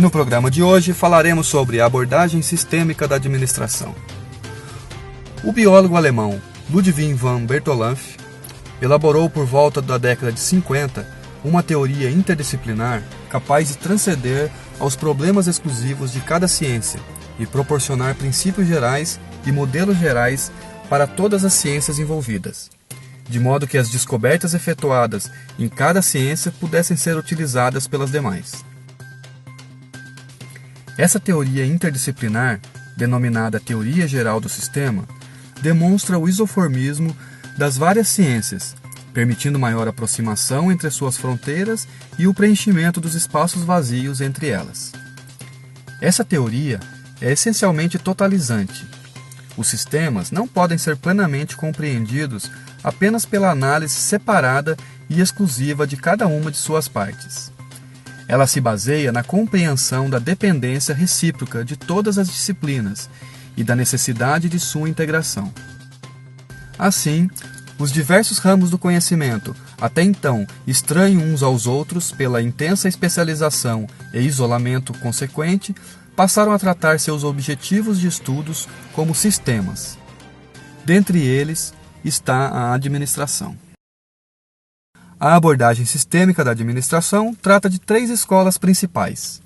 no programa de hoje falaremos sobre a abordagem sistêmica da administração. O biólogo alemão Ludwig van Bertalanffy elaborou por volta da década de 50 uma teoria interdisciplinar capaz de transcender aos problemas exclusivos de cada ciência e proporcionar princípios gerais e modelos gerais para todas as ciências envolvidas, de modo que as descobertas efetuadas em cada ciência pudessem ser utilizadas pelas demais. Essa teoria interdisciplinar, denominada Teoria Geral do Sistema, demonstra o isoformismo das várias ciências, permitindo maior aproximação entre suas fronteiras e o preenchimento dos espaços vazios entre elas. Essa teoria é essencialmente totalizante. Os sistemas não podem ser plenamente compreendidos apenas pela análise separada e exclusiva de cada uma de suas partes. Ela se baseia na compreensão da dependência recíproca de todas as disciplinas e da necessidade de sua integração. Assim, os diversos ramos do conhecimento, até então estranhos uns aos outros pela intensa especialização e isolamento consequente, passaram a tratar seus objetivos de estudos como sistemas. Dentre eles está a administração. A abordagem sistêmica da administração trata de 3 escolas principais: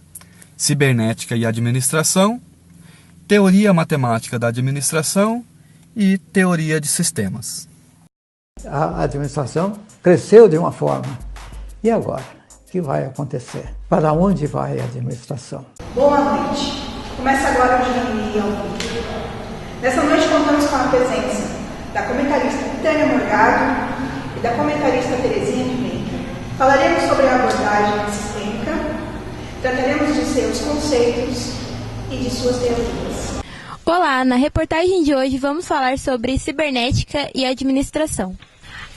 cibernética e administração, teoria matemática da administração e teoria de sistemas. A administração cresceu de uma forma. E agora? O que vai acontecer? Para onde vai a administração? Boa noite. Começa agora o Giro ao Vivo. Nessa noite contamos com a presença da comentarista Tânia Morgado e da comentarista Terezinha Pimenta. Falaremos sobre a abordagem sistêmica, trataremos de seus conceitos e de suas teorias. Olá, na reportagem de hoje vamos falar sobre cibernética e administração.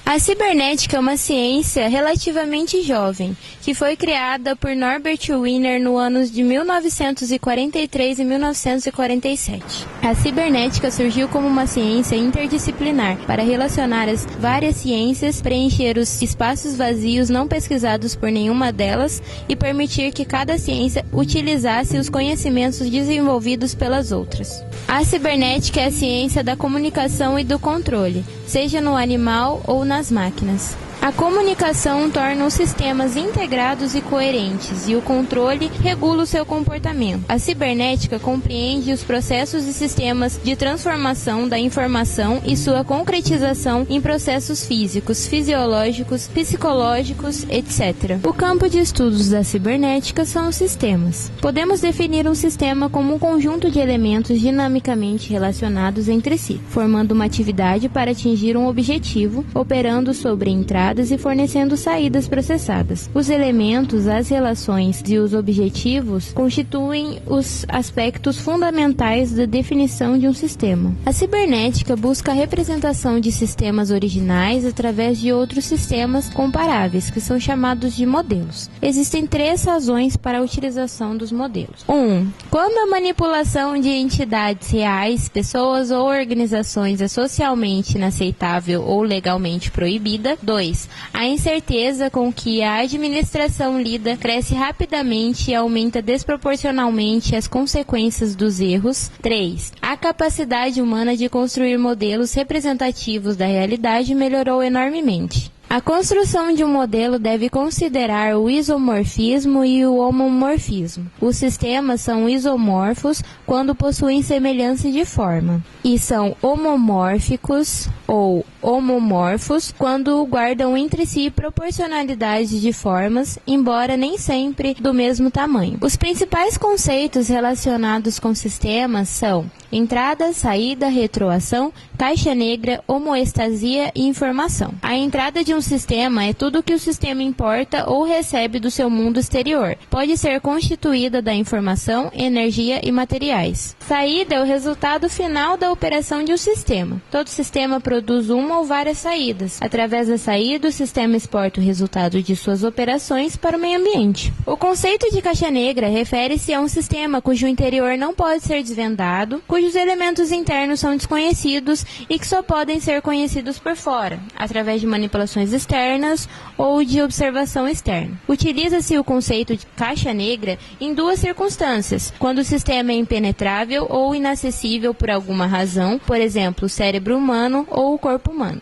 A cibernética é uma ciência relativamente jovem, que foi criada por Norbert Wiener no anos de 1943 e 1947. A cibernética surgiu como uma ciência interdisciplinar para relacionar as várias ciências, preencher os espaços vazios não pesquisados por nenhuma delas e permitir que cada ciência utilizasse os conhecimentos desenvolvidos pelas outras. A cibernética é a ciência da comunicação e do controle, seja no animal ou nas máquinas. A comunicação torna os sistemas integrados e coerentes, e o controle regula o seu comportamento. A cibernética compreende os processos e sistemas de transformação da informação e sua concretização em processos físicos, fisiológicos, psicológicos, etc. O campo de estudos da cibernética são os sistemas. Podemos definir um sistema como um conjunto de elementos dinamicamente relacionados entre si, formando uma atividade para atingir um objetivo, operando sobre entradas e fornecendo saídas processadas. Os elementos, as relações e os objetivos constituem os aspectos fundamentais da definição de um sistema. A cibernética busca a representação de sistemas originais através de outros sistemas comparáveis, que são chamados de modelos. Existem 3 razões para a utilização dos modelos. 1. Quando a manipulação de entidades reais, pessoas ou organizações é socialmente inaceitável ou legalmente proibida. 2. A incerteza com que a administração lida cresce rapidamente e aumenta desproporcionalmente as consequências dos erros. 3. A capacidade humana de construir modelos representativos da realidade melhorou enormemente. A construção de um modelo deve considerar o isomorfismo e o homomorfismo. Os sistemas são isomorfos quando possuem semelhança de forma, e são homomórficos ou homomorfos quando guardam entre si proporcionalidade de formas, embora nem sempre do mesmo tamanho. Os principais conceitos relacionados com sistemas são entrada, saída, retroação, caixa negra, homoestasia e informação. A entrada de um sistema é tudo que o sistema importa ou recebe do seu mundo exterior. Pode ser constituída da informação, energia e materiais. Saída é o resultado final da operação de um sistema. Todo sistema produz produz uma ou várias saídas. Através da saída, o sistema exporta o resultado de suas operações para o meio ambiente. O conceito de caixa negra refere-se a um sistema cujo interior não pode ser desvendado, cujos elementos internos são desconhecidos e que só podem ser conhecidos por fora, através de manipulações externas ou de observação externa. Utiliza-se o conceito de caixa negra em duas circunstâncias: quando o sistema é impenetrável ou inacessível por alguma razão, por exemplo, o cérebro humano ou o corpo humano,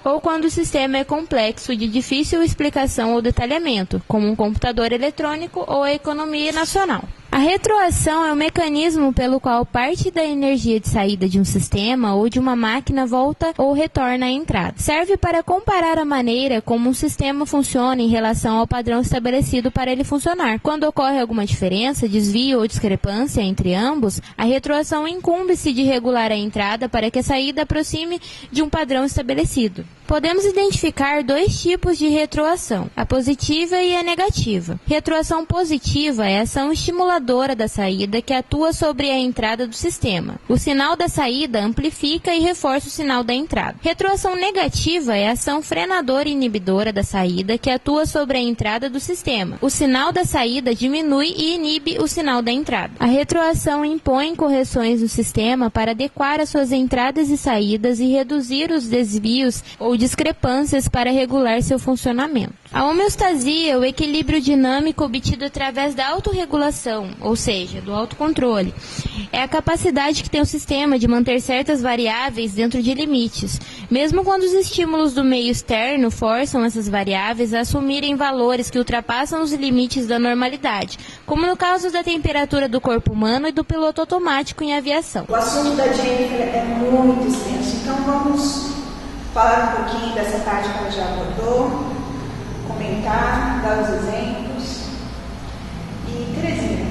ou quando o sistema é complexo de difícil explicação ou detalhamento, como um computador eletrônico ou a economia nacional. A retroação é o mecanismo pelo qual parte da energia de saída de um sistema ou de uma máquina volta ou retorna à entrada. Serve para comparar a maneira como um sistema funciona em relação ao padrão estabelecido para ele funcionar. Quando ocorre alguma diferença, desvio ou discrepância entre ambos, a retroação incumbe-se de regular a entrada para que a saída aproxime de um padrão estabelecido. Podemos identificar dois tipos de retroação, a positiva e a negativa. Retroação positiva é a ação estimuladora da saída que atua sobre a entrada do sistema. O sinal da saída amplifica e reforça o sinal da entrada. Retroação negativa é a ação frenadora e inibidora da saída que atua sobre a entrada do sistema. O sinal da saída diminui e inibe o sinal da entrada. A retroação impõe correções no sistema para adequar as suas entradas e saídas e reduzir os desvios ou discrepâncias para regular seu funcionamento. A homeostasia é o equilíbrio dinâmico obtido através da autorregulação, ou seja, do autocontrole. É a capacidade que tem o sistema de manter certas variáveis dentro de limites, mesmo quando os estímulos do meio externo forçam essas variáveis a assumirem valores que ultrapassam os limites da normalidade, como no caso da temperatura do corpo humano e do piloto automático em aviação. O assunto da Jennifer é muito extenso, então vamos falar um pouquinho dessa parte que ela já abordou, comentar, dar os exemplos. E, Terezinha,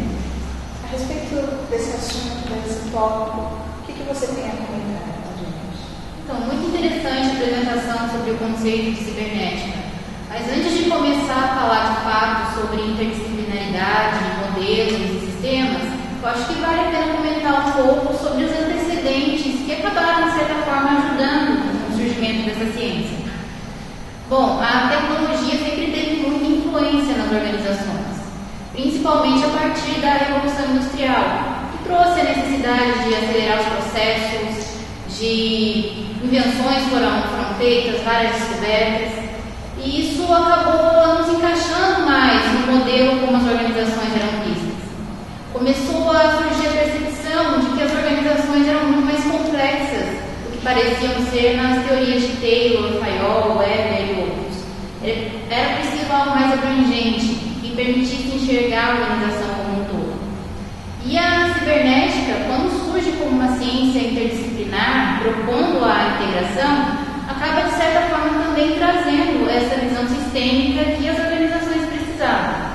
a respeito desse assunto, desse tópico, o que você tem a comentar com a gente? Então, muito interessante a apresentação sobre o conceito de cibernética. Mas antes de começar a falar de fato sobre interdisciplinaridade, modelos e sistemas, eu acho que vale a pena comentar um pouco sobre os antecedentes que acabaram, de certa forma, ajudando no surgimento dessa ciência. Bom, a tecnologia sempre teve muita influência nas organizações, principalmente a partir da Revolução Industrial, que trouxe a necessidade de acelerar os processos, de invenções foram feitas, várias descobertas, e isso acabou nos encaixando mais no modelo como as organizações eram vistas. Começou a surgir a percepção de que as organizações eram muito mais complexas do que pareciam ser nas teorias de Taylor, Fayol, Weber e outros. Era preciso algo mais abrangente que permitisse enxergar a organização como um todo. E a cibernética, quando surge como uma ciência interdisciplinar, propondo a integração, acaba de certa forma também trazendo essa visão sistêmica que as organizações precisavam.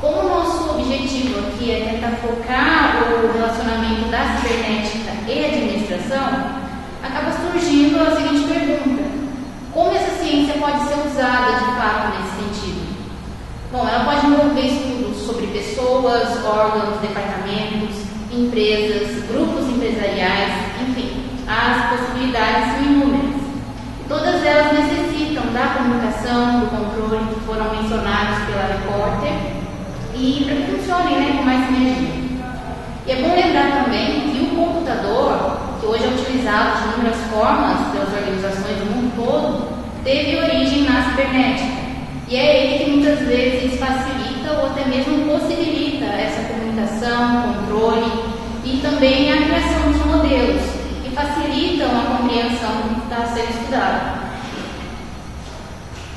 Como o nosso objetivo aqui é tentar focar o relacionamento da cibernética e administração, acaba surgindo a seguinte pergunta: como essa ciência pode ser usada de fato nesse sentido? Bom, ela pode envolver estudos sobre pessoas, órgãos, departamentos, empresas, grupos empresariais, enfim, as possibilidades são inúmeras. E todas elas necessitam da comunicação, do controle que foram mencionados pela repórter e para que funcionem com mais sinergia. E é bom lembrar também que o computador, que hoje é utilizado de inúmeras formas pelas organizações do mundo todo, teve origem na cibernética. E é ele que muitas vezes facilita ou até mesmo possibilita essa comunicação, controle e também a criação de modelos que facilitam a compreensão do que está sendo estudado.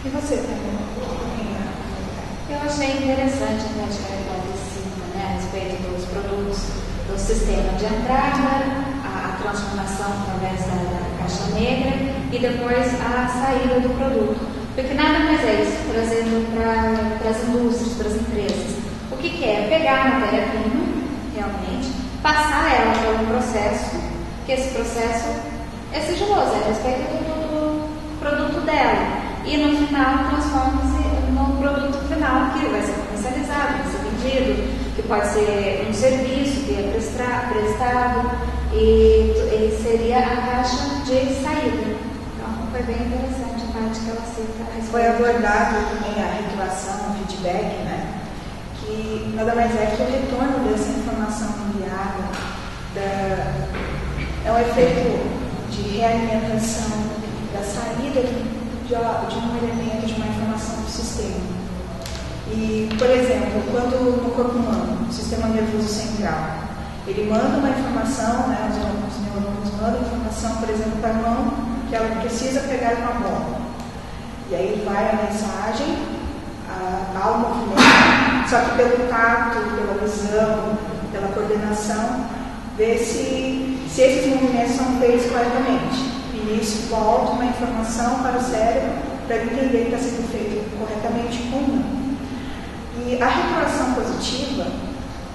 E você também? Eu achei interessante a parte de cima, a respeito dos produtos do sistema de entrada, a transformação através da caixa negra e depois a saída do produto. Porque nada mais é isso, trazendo para as indústrias, para as empresas. O que é? Pegar a matéria-prima, realmente, passar ela por um processo, que esse processo é sigiloso, é a respeito do produto dela. E no final transforma-se no produto final, que vai ser comercializado, vai ser vendido, que pode ser um serviço que é prestado, e seria a caixa de saída. foi bem interessante a parte que ela cita a respeito. Foi abordado também a retroação, o feedback, né? Que nada mais é que o retorno dessa informação enviada, é um efeito de realimentação da saída de um elemento, de uma informação do sistema. E, por exemplo, quando no corpo humano, o sistema nervoso central, ele manda uma informação, né, os neurônios mandam informação, por exemplo, para a mão, que ela precisa pegar uma bola. E aí vai a mensagem ao movimento, só que pelo tato, pela visão, pela coordenação, ver se esses movimentos são feitos corretamente. E nisso volta uma informação para o cérebro para ele entender que está sendo feito corretamente ou não. E a retroação positiva,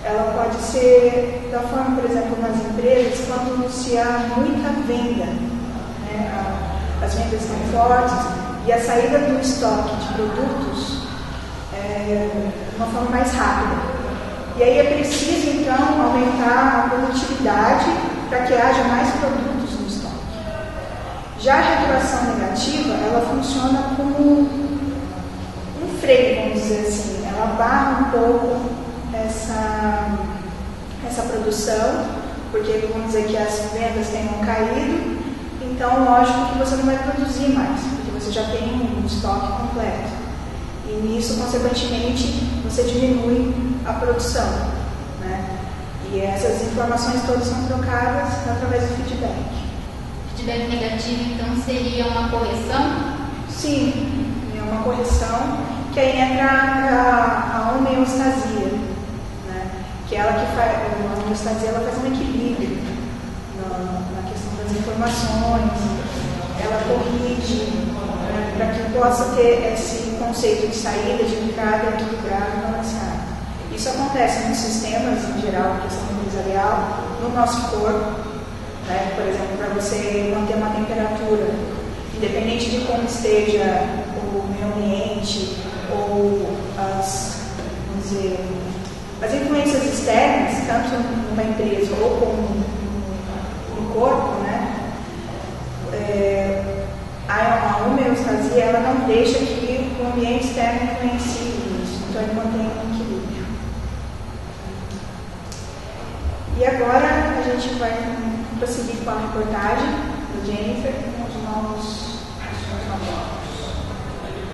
ela pode ser da forma, por exemplo, nas empresas, quando se há muita venda, né? As vendas estão fortes e a saída do estoque de produtos de uma forma mais rápida. E aí é preciso, então, aumentar a produtividade para que haja mais produtos no estoque. Já a retroação negativa, ela funciona como um freio, vamos dizer assim. Ela barra um pouco essa produção, porque vamos dizer que as vendas tenham caído, então lógico que você não vai produzir mais, porque você já tem um estoque completo. E nisso, consequentemente, você diminui a produção, né? E essas informações todas são trocadas através do feedback. Feedback negativo, então, seria uma correção? Sim, é uma correção que aí entra a homeostasia, né? Que ela que faz, a homeostasia, ela faz um equilíbrio na questão das informações, ela corrige, né, para que possa ter esse conceito de saída, de entrada, equilibrado e balanceado. Isso acontece nos sistemas, em geral, questão empresarial, no nosso corpo, né? Por exemplo, para você manter uma temperatura, independente de como esteja o meio ambiente ou as influências externas, tanto numa empresa ou como no corpo, né? A homeostasia, ela não deixa que o ambiente externo influencie isso, então ele mantém um equilíbrio. E agora a gente vai prosseguir com a reportagem do Jennifer com os novos blocos.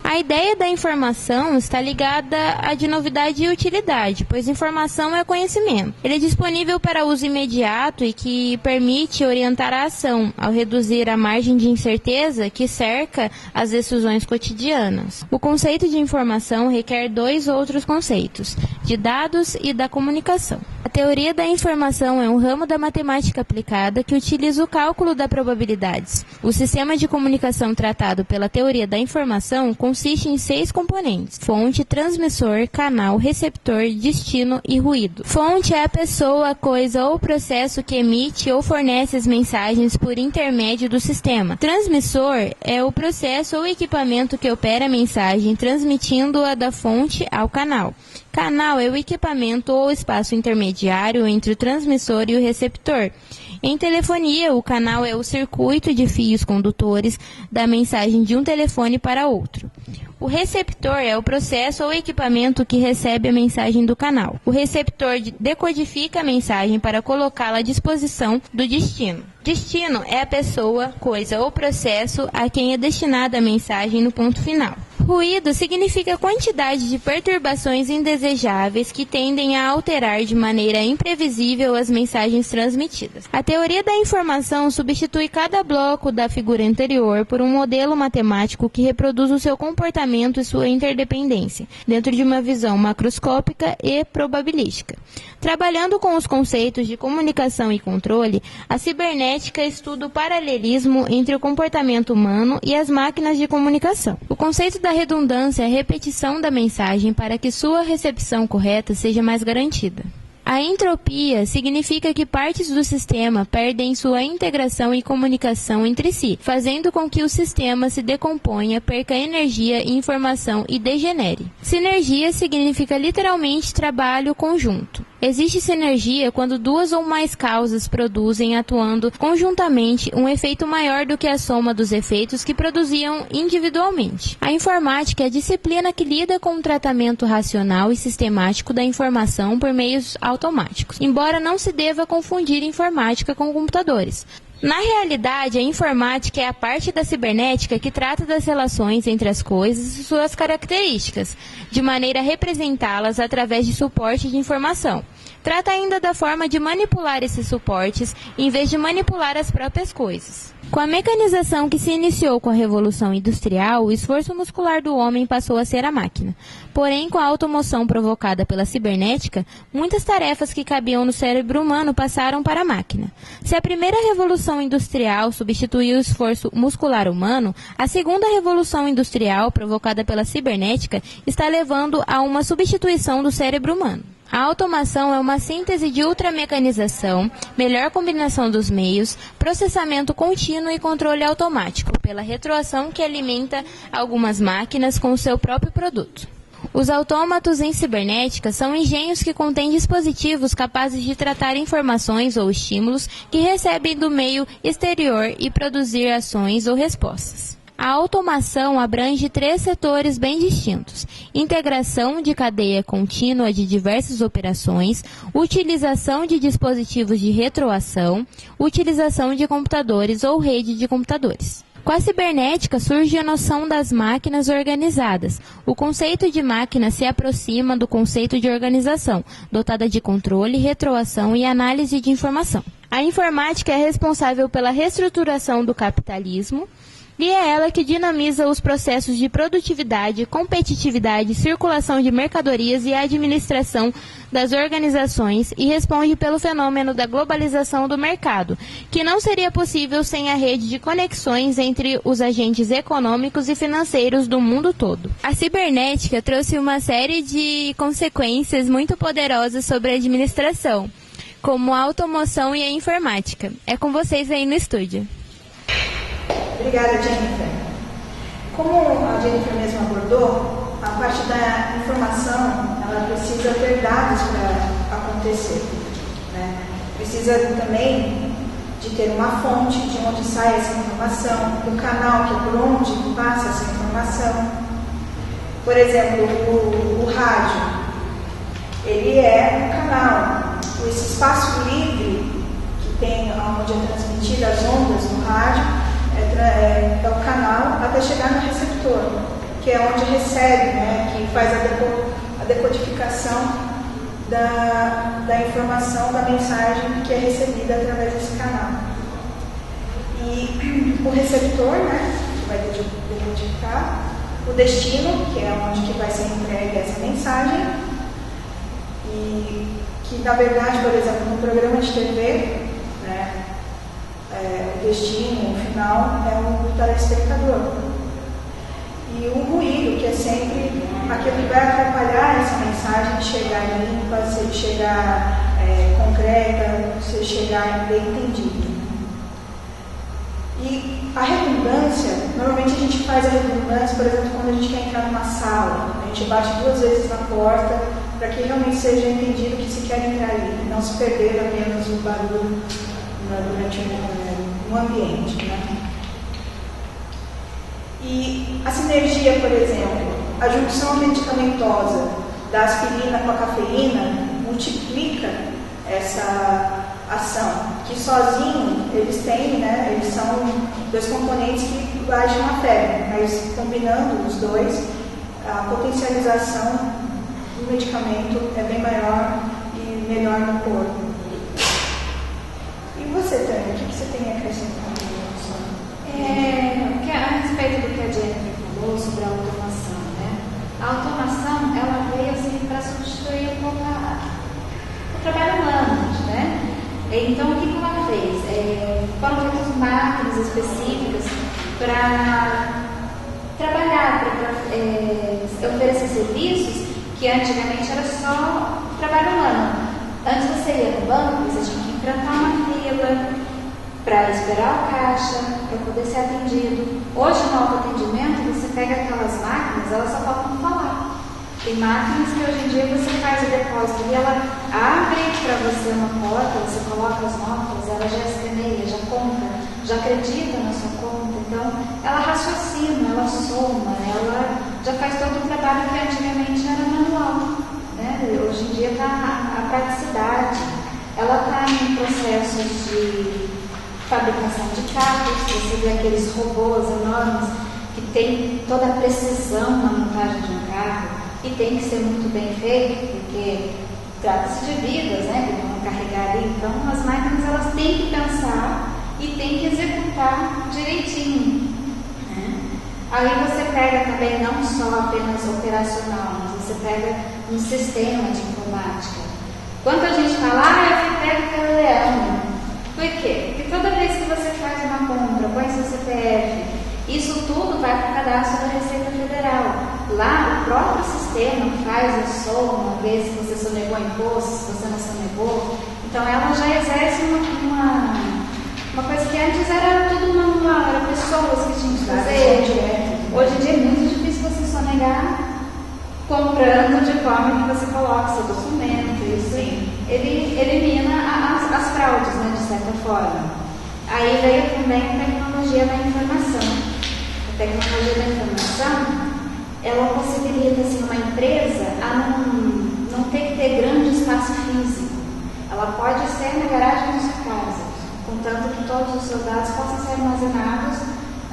A ideia da informação está ligada à de novidade e utilidade, pois informação é conhecimento. Ele é disponível para uso imediato e que permite orientar a ação, ao reduzir a margem de incerteza que cerca as decisões cotidianas. O conceito de informação requer dois outros conceitos, de dados e da comunicação. A teoria da informação é um ramo da matemática aplicada que utiliza o cálculo das probabilidades. O sistema de comunicação tratado pela teoria da informação consiste em 6 componentes: fonte, transmissor, canal, receptor, destino e ruído. Fonte é a pessoa, coisa ou processo que emite ou fornece as mensagens por intermédio do sistema. Transmissor é o processo ou equipamento que opera a mensagem, transmitindo-a da fonte ao canal. Canal é o equipamento ou espaço intermediário entre o transmissor e o receptor. Em telefonia, o canal é o circuito de fios condutores da mensagem de um telefone para outro. O receptor é o processo ou equipamento que recebe a mensagem do canal. O receptor decodifica a mensagem para colocá-la à disposição do destino. Destino é a pessoa, coisa ou processo a quem é destinada a mensagem no ponto final. Ruído significa a quantidade de perturbações indesejáveis que tendem a alterar de maneira imprevisível as mensagens transmitidas. A teoria da informação substitui cada bloco da figura anterior por um modelo matemático que reproduz o seu comportamento e sua interdependência, dentro de uma visão macroscópica e probabilística. Trabalhando com os conceitos de comunicação e controle, a cibernética estuda o paralelismo entre o comportamento humano e as máquinas de comunicação. O conceito da redundância é a repetição da mensagem para que sua recepção correta seja mais garantida. A entropia significa que partes do sistema perdem sua integração e comunicação entre si, fazendo com que o sistema se decomponha, perca energia e informação e degenere. Sinergia significa literalmente trabalho conjunto. Existe sinergia quando duas ou mais causas produzem, atuando conjuntamente, um efeito maior do que a soma dos efeitos que produziam individualmente. A informática é a disciplina que lida com o tratamento racional e sistemático da informação por meios automáticos, embora não se deva confundir informática com computadores. Na realidade, a informática é a parte da cibernética que trata das relações entre as coisas e suas características, de maneira a representá-las através de suporte de informação. Trata ainda da forma de manipular esses suportes, em vez de manipular as próprias coisas. Com a mecanização que se iniciou com a Revolução Industrial, o esforço muscular do homem passou a ser a máquina. Porém, com a automoção provocada pela cibernética, muitas tarefas que cabiam no cérebro humano passaram para a máquina. Se a primeira Revolução Industrial substituiu o esforço muscular humano, a segunda Revolução Industrial, provocada pela cibernética, está levando a uma substituição do cérebro humano. A automação é uma síntese de ultramecanização, melhor combinação dos meios, processamento contínuo e controle automático, pela retroação que alimenta algumas máquinas com o seu próprio produto. Os autômatos em cibernética são engenhos que contêm dispositivos capazes de tratar informações ou estímulos que recebem do meio exterior e produzir ações ou respostas. A automação abrange 3 setores bem distintos: integração de cadeia contínua de diversas operações, utilização de dispositivos de retroação, utilização de computadores ou rede de computadores. Com a cibernética surge a noção das máquinas organizadas. O conceito de máquina se aproxima do conceito de organização, dotada de controle, retroação e análise de informação. A informática é responsável pela reestruturação do capitalismo, e é ela que dinamiza os processos de produtividade, competitividade, circulação de mercadorias e administração das organizações e responde pelo fenômeno da globalização do mercado, que não seria possível sem a rede de conexões entre os agentes econômicos e financeiros do mundo todo. A cibernética trouxe uma série de consequências muito poderosas sobre a administração, como a automoção e a informática. É com vocês aí no estúdio. Obrigada, Jennifer. Como a Jennifer mesmo abordou, a parte da informação, ela precisa ter dados para acontecer, né? Precisa também de ter uma fonte de onde sai essa informação, um canal que é por onde passa essa informação. Por exemplo, o rádio, ele é um canal. Esse espaço livre que tem onde é transmitida as ondas no rádio, é o canal até chegar no receptor, que é onde recebe, né, que faz a decodificação da informação, da mensagem que é recebida através desse canal. E o receptor, né, que vai decodificar, o destino, que é onde que vai ser entregue essa mensagem, e que, na verdade, por exemplo, no programa de TV, né, o destino, o final, é o telespectador. E o ruído, que é sempre aquilo que vai atrapalhar essa mensagem de chegar limpa, de chegar concreta, de chegar bem entendida. E a redundância, normalmente a gente faz a redundância, por exemplo, quando a gente quer entrar numa sala, a gente bate 2 vezes na porta para que realmente seja entendido que se quer entrar ali, não se perder apenas o barulho durante um ambiente, né? E a sinergia, por exemplo, a junção medicamentosa da aspirina com a cafeína multiplica essa ação, que sozinho eles têm, né, eles são 2 componentes que agem na febre, mas combinando os 2, a potencialização do medicamento é bem maior e melhor no corpo. E você, Tânia, o que você tem a acrescentar? A respeito do que a Jennifer falou sobre a automação, né? A automação, ela veio assim para substituir um pouco o trabalho humano, né? Então, o que ela fez? Foram feitas máquinas específicas para trabalhar, para oferecer serviços que antigamente era só trabalho humano. Antes você ia no banco, você tinha que enfrentar uma fila para esperar o caixa, para poder ser atendido. Hoje, no autoatendimento, você pega aquelas máquinas, elas só faltam falar. Tem máquinas que hoje em dia você faz o depósito e ela abre para você uma porta, você coloca as notas, ela já escaneia, já conta, já acredita na sua conta. Então, ela raciocina, ela soma, ela já faz todo o trabalho que antigamente era manual. Né? Hoje em dia está a praticidade. Ela está em processos de fabricação de carros, você vê aqueles robôs enormes que tem toda a precisão na montagem de um carro. E tem que ser muito bem feito, porque trata-se de vidas, né, que vão carregar ali. Então, as máquinas elas têm que pensar e têm que executar direitinho. Né? Aí você pega também não só apenas operacional, mas você pega um sistema de informática. Quando a gente fala, eu pego pelo leão, por quê? Porque toda vez que você faz uma compra, põe seu CPF, isso tudo vai para o cadastro da Receita Federal. Lá, o próprio sistema faz a soma, vê se você sonegou imposto, se você não sonegou. Então, ela já exerce uma coisa que antes era tudo manual, era pessoas que tinham que fazer. Hoje em dia é muito difícil você sonegar comprando de forma que você coloque seu documento. Isso ele elimina as fraudes, né, de certa forma. Aí veio também a tecnologia da informação. A tecnologia da informação, ela possibilita assim, uma empresa a não ter que ter grande espaço físico. Ela pode ser na garagem da sua casa, contanto que todos os seus dados possam ser armazenados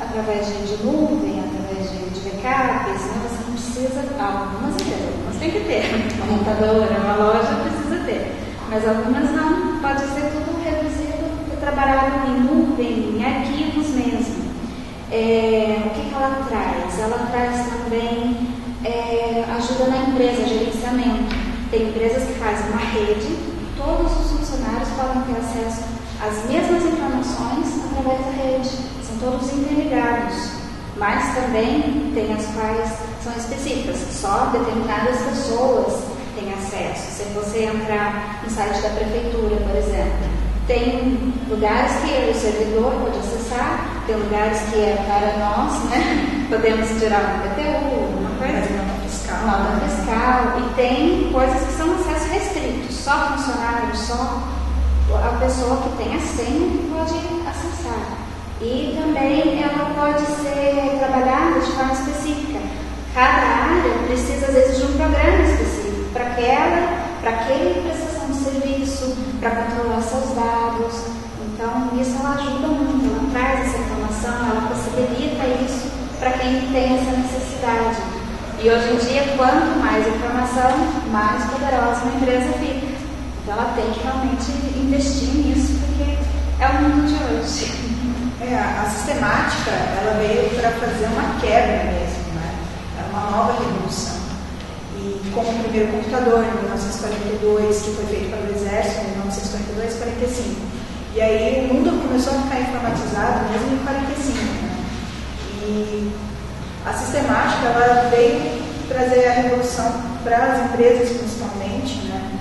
através de nuvem, através de backups. Né? Você não precisa, algumas empresas, algumas tem que ter, uma montadora, uma loja precisa ter, mas algumas não, pode ser tudo reduzido, trabalhado em nuvem, em arquivos mesmo. O que ela traz? Ela traz também ajuda na empresa, gerenciamento. Tem empresas que fazem uma rede e todos os funcionários podem ter acesso às mesmas informações através da rede. São todos interligados, mas também tem as quais são específicas, só determinadas pessoas têm acesso. Se você entrar no site da prefeitura, por exemplo, tem lugares que o servidor pode acessar, tem lugares que é para nós, né? Podemos tirar um PTU, uma coisa, nota fiscal, e tem coisas que são acesso restrito, só funcionário, só a pessoa que tem a senha que pode acessar. E também ela pode ser trabalhada de forma específica. Cada área precisa, às vezes, de um programa específico para aquele prestação de serviço, para controlar seus dados. Então, isso ela ajuda muito, ela traz essa informação, ela possibilita isso para quem tem essa necessidade. E hoje em dia, quanto mais informação, mais poderosa uma empresa fica. Então, ela tem que realmente investir nisso, porque é o mundo de hoje. A sistemática, ela veio para fazer uma quebra mesmo, né? É uma nova revolução. E como o primeiro computador, em 1942, que foi feito pelo Exército, em 1942 e 45. E aí o mundo começou a ficar informatizado mesmo em 45. Né? E a sistemática, ela veio trazer a revolução para as empresas, principalmente, né?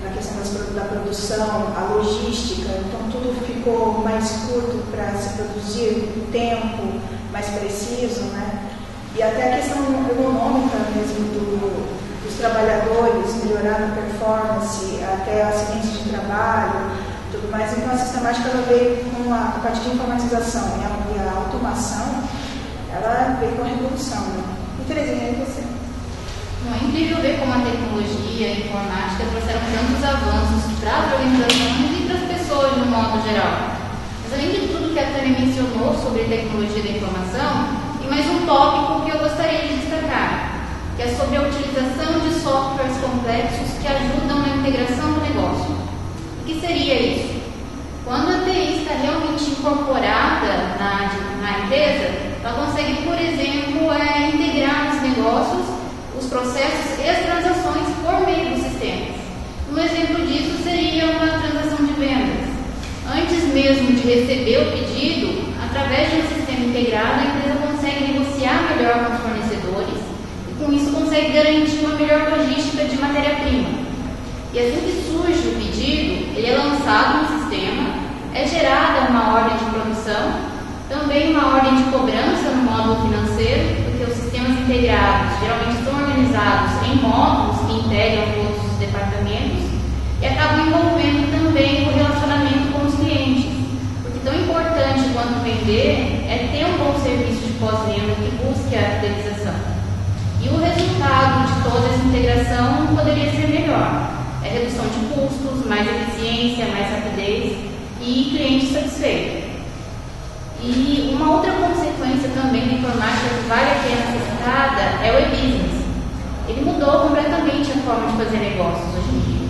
Na questão da produção, a logística. Então tudo ficou mais curto para se produzir, o tempo mais preciso, né? E até a questão ergonômica mesmo dos trabalhadores, melhorando a performance, até acidentes de trabalho, tudo mais. Então a sistemática ela veio com a parte de informatização e a automação, ela veio com a revolução. Né? E Terezinha, e você? Bom, é incrível ver como a tecnologia e a informática trouxeram tantos avanços para as organizações e para as pessoas de um modo geral. Mas além de tudo que a Tânia mencionou sobre tecnologia da informação, tem mais um tópico que eu gostaria de destacar, que é sobre a utilização de softwares complexos que ajudam na integração do negócio. O que seria isso? Quando a TI está realmente incorporada na empresa, ela consegue, por exemplo, integrar nos negócios os processos e as transações por meio dos sistemas. Um exemplo disso seria uma transação de vendas. Antes mesmo de receber o pedido, através de um sistema integrado, a empresa consegue negociar melhor com os fornecedores e, com isso, consegue garantir uma melhor logística de matéria-prima. E assim que surge o pedido, ele é lançado no sistema, é gerada uma ordem de produção, também uma ordem de cobrança no módulo financeiro, porque os sistemas integrados geralmente estão organizados organizados em módulos que integram todos os departamentos e acabam envolvendo também o relacionamento com os clientes. Porque tão importante quanto vender é ter um bom serviço de pós-venda que busque a fidelização. E o resultado de toda essa integração não poderia ser melhor. É redução de custos, mais eficiência, mais rapidez e cliente satisfeito. E uma outra consequência também da informática que vale a pena ser citada é o e-business. Ele mudou completamente a forma de fazer negócios hoje em dia.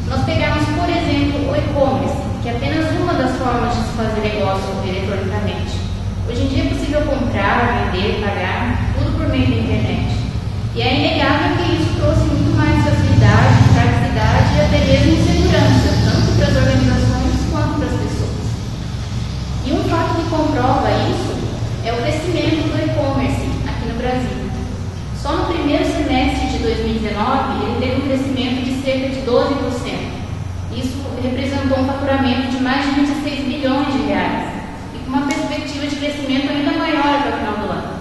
Nós pegamos, por exemplo, o e-commerce, que é apenas uma das formas de se fazer negócio eletronicamente. Hoje em dia é possível comprar, vender, pagar, tudo por meio da internet. E é inegável que isso trouxe muito mais facilidade, praticidade e até mesmo segurança, tanto para as organizações quanto para as pessoas. E um fato que comprova isso é o crescimento do e-commerce aqui no Brasil. Só no primeiro semestre de 2019, ele teve um crescimento de cerca de 12%. Isso representou um faturamento de mais de 26 bilhões de reais e com uma perspectiva de crescimento ainda maior até o final do ano.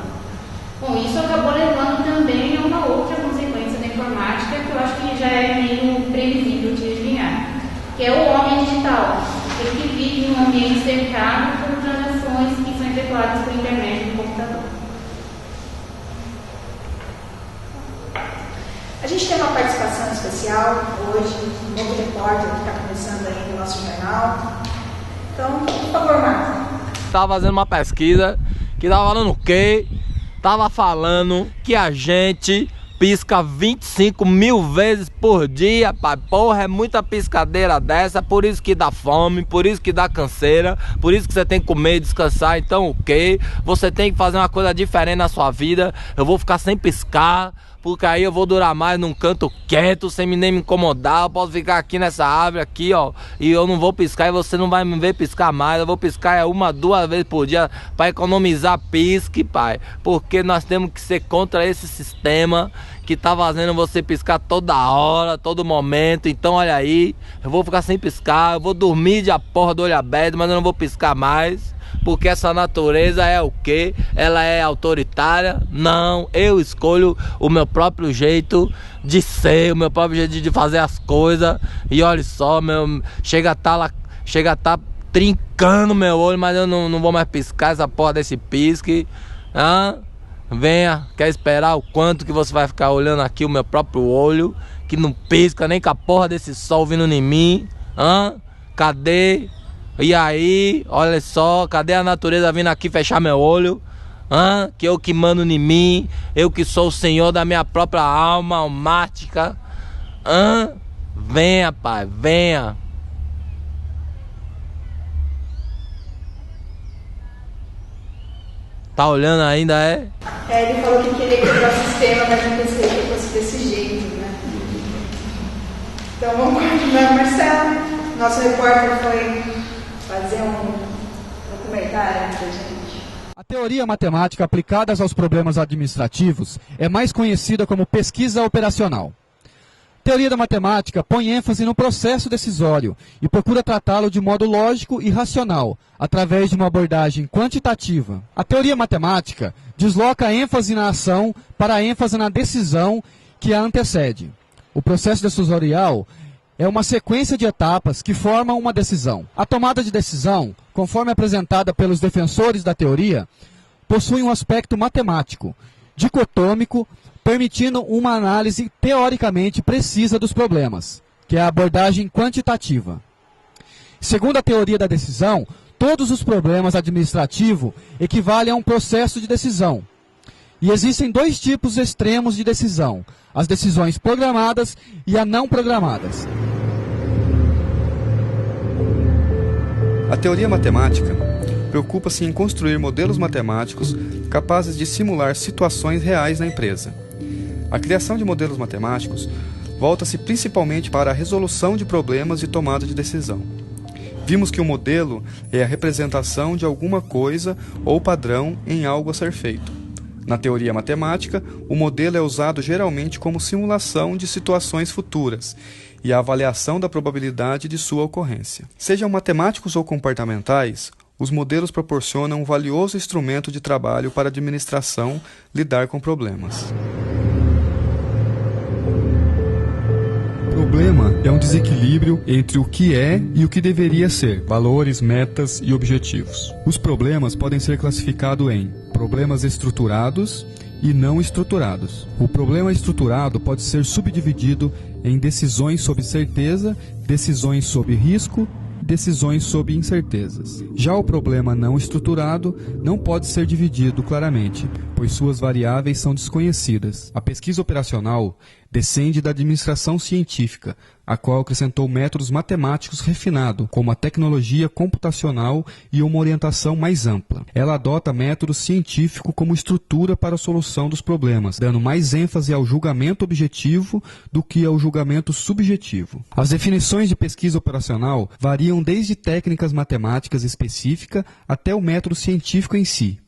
Bom, isso acabou levando também a uma outra consequência da informática que eu acho que já é meio previsível de adivinhar, que é o homem digital, aquele que vive em um ambiente cercado por transações que são efetuadas por intermédio do computador. A gente tem uma participação especial hoje, um novo repórter que está começando aí no nosso jornal. Então, por favor, Marcos. Estava fazendo uma pesquisa que estava falando o quê? Tava falando que a gente pisca 25 mil vezes por dia, pai. Porra, é muita piscadeira dessa, por isso que dá fome, por isso que dá canseira, por isso que você tem que comer e descansar. Então o quê? Você tem que fazer uma coisa diferente na sua vida. Eu vou ficar sem piscar, porque aí eu vou durar mais num canto quieto, sem nem me incomodar. Eu posso ficar aqui nessa árvore aqui, ó, e eu não vou piscar e você não vai me ver piscar mais. Eu vou piscar 1, 2 vezes por dia para economizar pisque, pai. Porque nós temos que ser contra esse sistema que tá fazendo você piscar toda hora, todo momento. Então olha aí, eu vou ficar sem piscar, eu vou dormir de a porra do olho aberto, mas eu não vou piscar mais. Porque essa natureza é o quê? Ela é autoritária? Não, eu escolho o meu próprio jeito de ser, o meu próprio jeito de fazer as coisas. E olha só, chega a tá trincando meu olho, mas eu não vou mais piscar essa porra desse pisque. Venha, quer esperar o quanto que você vai ficar olhando aqui o meu próprio olho, que não pisca nem com a porra desse sol vindo em mim? Cadê? E aí, olha só, cadê a natureza vindo aqui fechar meu olho? Que eu que mando em mim, eu que sou o senhor da minha própria alma almática. Venha, pai, venha. Tá olhando ainda, é? Ele falou que queria quebrar o sistema, mas não pensei que fosse desse jeito, né? Então vamos continuar, Marcelo. Nosso repórter foi fazer um documentário pra gente. A teoria matemática aplicada aos problemas administrativos é mais conhecida como pesquisa operacional. A teoria da matemática põe ênfase no processo decisório e procura tratá-lo de modo lógico e racional, através de uma abordagem quantitativa. A teoria matemática desloca a ênfase na ação para a ênfase na decisão que a antecede. O processo decisorial é uma sequência de etapas que formam uma decisão. A tomada de decisão, conforme apresentada pelos defensores da teoria, possui um aspecto matemático, dicotômico, permitindo uma análise teoricamente precisa dos problemas, que é a abordagem quantitativa. Segundo a teoria da decisão, todos os problemas administrativos equivalem a um processo de decisão. E existem dois tipos extremos de decisão: as decisões programadas e as não programadas. A teoria matemática preocupa-se em construir modelos matemáticos capazes de simular situações reais na empresa. A criação de modelos matemáticos volta-se principalmente para a resolução de problemas e tomada de decisão. Vimos que o modelo é a representação de alguma coisa ou padrão em algo a ser feito. Na teoria matemática, o modelo é usado geralmente como simulação de situações futuras e a avaliação da probabilidade de sua ocorrência. Sejam matemáticos ou comportamentais, os modelos proporcionam um valioso instrumento de trabalho para a administração lidar com problemas. problema é um desequilíbrio entre o que é e o que deveria ser, valores, metas e objetivos. Os problemas podem ser classificados em problemas estruturados e não estruturados. O problema estruturado pode ser subdividido em decisões sob certeza, decisões sob risco, decisões sob incertezas. Já o problema não estruturado não pode ser dividido claramente, pois suas variáveis são desconhecidas. A pesquisa operacional descende da administração científica, a qual acrescentou métodos matemáticos refinados, como a tecnologia computacional e uma orientação mais ampla. Ela adota método científico como estrutura para a solução dos problemas, dando mais ênfase ao julgamento objetivo do que ao julgamento subjetivo. As definições de pesquisa operacional variam desde técnicas matemáticas específicas até o método científico em si.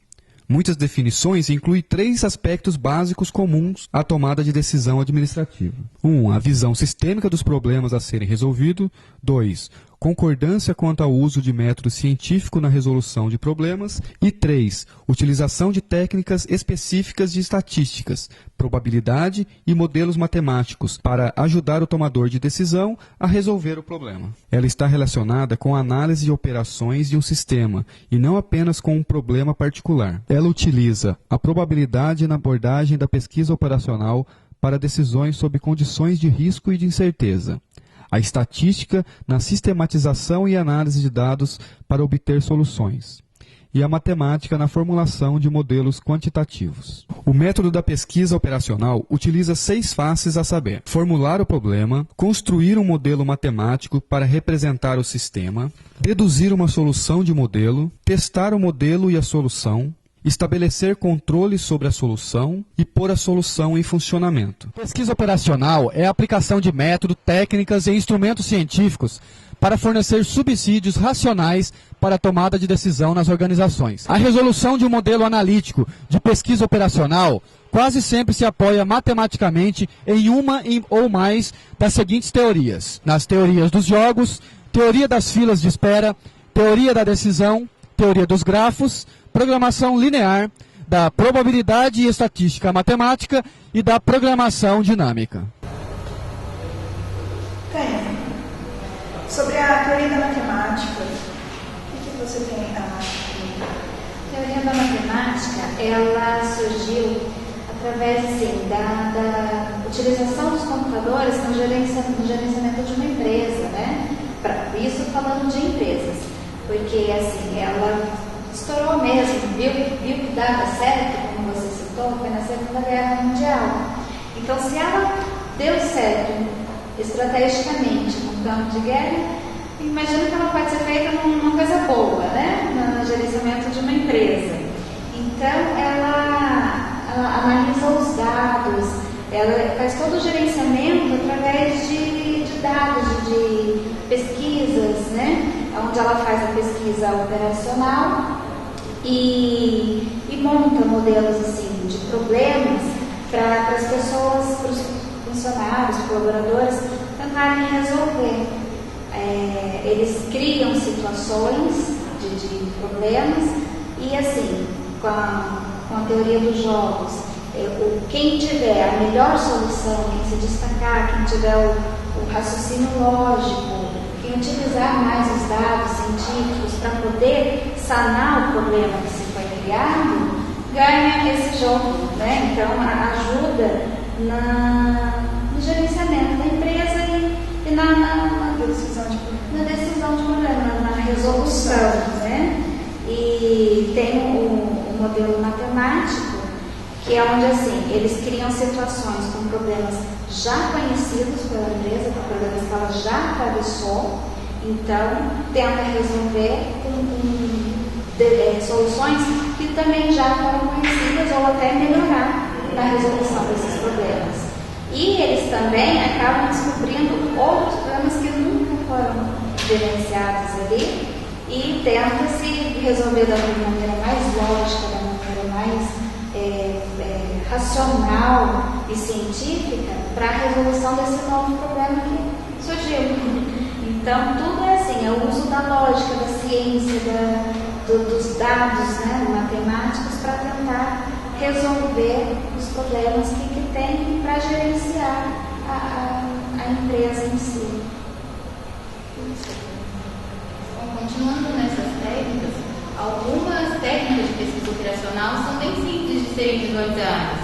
Muitas definições incluem 3 aspectos básicos comuns à tomada de decisão administrativa. 1. A visão sistêmica dos problemas a serem resolvidos. 2. Concordância quanto ao uso de método científico na resolução de problemas. E 3. Utilização de técnicas específicas de estatísticas, probabilidade e modelos matemáticos para ajudar o tomador de decisão a resolver o problema. Ela está relacionada com a análise de operações de um sistema e não apenas com um problema particular. Ela utiliza a probabilidade na abordagem da pesquisa operacional para decisões sob condições de risco e de incerteza. A estatística na sistematização e análise de dados para obter soluções. E a matemática na formulação de modelos quantitativos. O método da pesquisa operacional utiliza 6 faces a saber: formular o problema, construir um modelo matemático para representar o sistema, deduzir uma solução de modelo, testar o modelo e a solução, estabelecer controle sobre a solução e pôr a solução em funcionamento. Pesquisa operacional é a aplicação de métodos, técnicas e instrumentos científicos para fornecer subsídios racionais para a tomada de decisão nas organizações. A resolução de um modelo analítico de pesquisa operacional quase sempre se apoia matematicamente em uma ou mais das seguintes teorias: nas teorias dos jogos, teoria das filas de espera, teoria da decisão, teoria dos grafos, programação linear, da probabilidade e estatística matemática e da programação dinâmica. Tem. Sobre a teoria da matemática, o que você tem a teoria da matemática, ela surgiu através da utilização dos computadores no gerenciamento de uma empresa, né? Isso falando de empresas, porque assim, ela estourou mesmo, viu que dava certo, como você citou, foi na Segunda Guerra Mundial. Então, se ela deu certo estrategicamente no campo de guerra, imagina que ela pode ser feita numa coisa boa, né? No gerenciamento de uma empresa. Então, ela analisa os dados, ela faz todo o gerenciamento através de dados, de pesquisas, né? Onde ela faz a pesquisa operacional e monta modelos assim, de problemas para as pessoas, para os funcionários, colaboradores tentarem resolver. Eles criam situações de problemas e assim, com a teoria dos jogos, quem tiver a melhor solução, quem se destacar, quem tiver o raciocínio lógico, quem utilizar mais os dados científicos para poder sanar o problema que se foi criado, ganha esse jogo, né? Então ajuda no gerenciamento da empresa e na decisão de problema, na resolução, né? E tem o modelo matemático, que é onde assim, eles criam situações com problemas já conhecidos pela empresa, com problemas que ela já atravessou, então tenta resolver com soluções que também já foram conhecidas ou até melhorar na resolução desses problemas. E eles também acabam descobrindo outros problemas que nunca foram vivenciados ali e tenta-se resolver da maneira mais lógica, da maneira mais racional e científica para a resolução desse novo problema que surgiu. Então, tudo é assim, é o uso da lógica, da ciência, dos dados, né, matemáticos para tentar resolver os problemas que tem para gerenciar a a empresa em si. Bom, continuando nessas técnicas, algumas técnicas de pesquisa operacional são bem simples de serem visualizadas.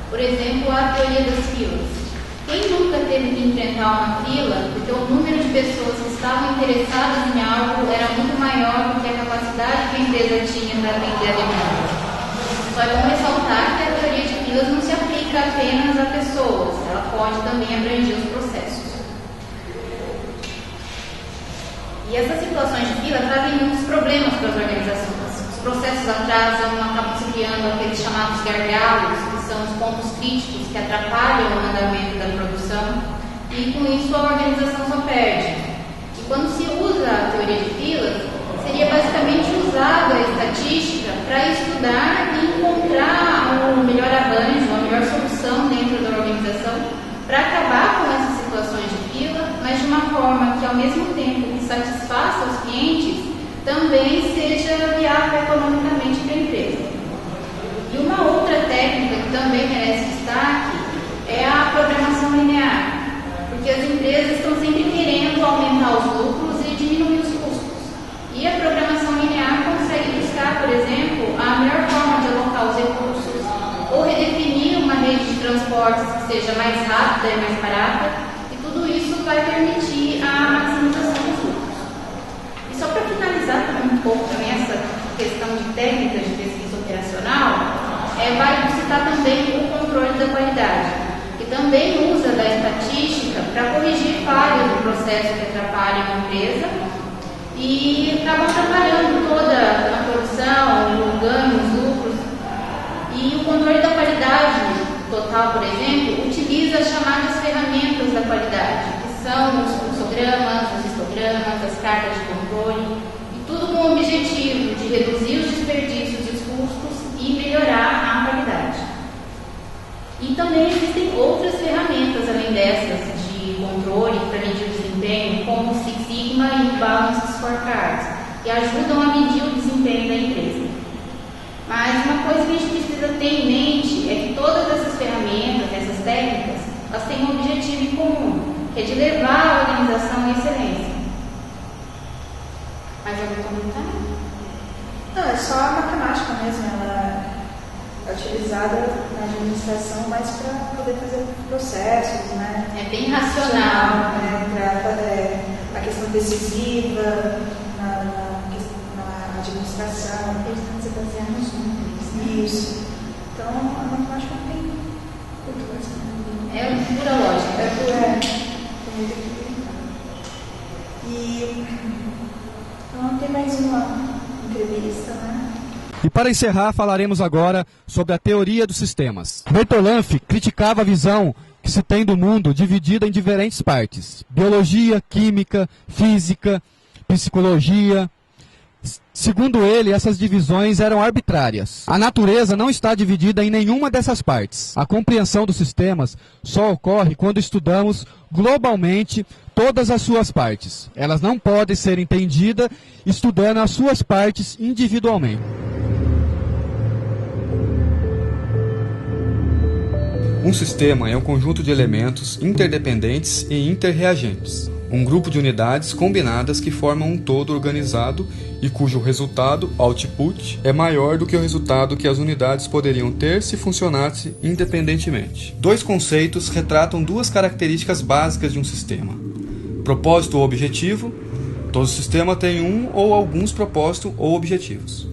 Por exemplo, a teoria das filas. Quem nunca teve que enfrentar uma fila porque o número de pessoas que estavam interessadas em algo era muito maior do que a capacidade que a empresa tinha para atender a demanda? Só é bom ressaltar que a teoria de filas não se aplica apenas a pessoas, ela pode também abranger os processos. E essas situações de fila trazem muitos problemas para as organizações. Os processos atrasam, acabam se criando aqueles chamados gargalos, que são os pontos críticos que atrapalham o andamento da produção, e com isso a organização só perde. E quando se usa a teoria de filas, seria basicamente usada a estatística para estudar e encontrar um melhor arranjo, uma melhor solução dentro da organização para acabar com essas situações de fila, mas de uma forma que, ao mesmo tempo que satisfaça os clientes, também seja viável economicamente para a empresa. E uma outra técnica que também merece destaque é a programação linear, porque as empresas estão sempre querendo aumentar os lucros e diminuir os custos. E a programação linear consegue buscar, por exemplo, a melhor forma de alocar os recursos, ou redefinir uma rede de transportes que seja mais rápida e mais barata, e tudo isso vai permitir a maximização dos lucros. E só para finalizar um pouco também essa questão de técnicas de pesquisa operacional, vale citar também o controle da qualidade, que também usa da estatística para corrigir falhas do processo que atrapalham a empresa e acabam atrapalhando toda a produção, o ganho, os lucros. E o controle da qualidade total, por exemplo, utiliza as chamadas ferramentas da qualidade, que são os fluxogramas, os histogramas, as cartas de controle, e tudo com o objetivo de reduzir os desperdícios e os custos e melhorar a qualidade. E também existem outras ferramentas além dessas de controle para medir o desempenho, como o Six Sigma e o Balance Scorecard, que ajudam a medir o desempenho da empresa. Mas uma coisa que a gente precisa ter em mente é que todas essas ferramentas, essas técnicas, elas têm um objetivo em comum, que é de levar a organização à excelência. Mais algum comentário? Não, é só a matemática mesmo, ela é utilizada na administração mais para poder fazer processos, né? É bem racional, né? Para a questão decisiva, na administração. Eles estão se baseando nos números, né? Isso. Então, a matemática tem muito mais. É pura lógica. E então tem mais uma entrevista, né? E para encerrar, falaremos agora sobre a teoria dos sistemas. Bertalanffy criticava a visão que se tem do mundo dividida em diferentes partes: biologia, química, física, psicologia. Segundo ele, essas divisões eram arbitrárias. A natureza não está dividida em nenhuma dessas partes. A compreensão dos sistemas só ocorre quando estudamos globalmente todas as suas partes. Elas não podem ser entendidas estudando as suas partes individualmente. Um sistema é um conjunto de elementos interdependentes e interreagentes. Um grupo de unidades combinadas que formam um todo organizado e cujo resultado, output, é maior do que o resultado que as unidades poderiam ter se funcionasse independentemente. Dois conceitos retratam duas características básicas de um sistema: propósito ou objetivo. Todo sistema tem um ou alguns propósitos ou objetivos.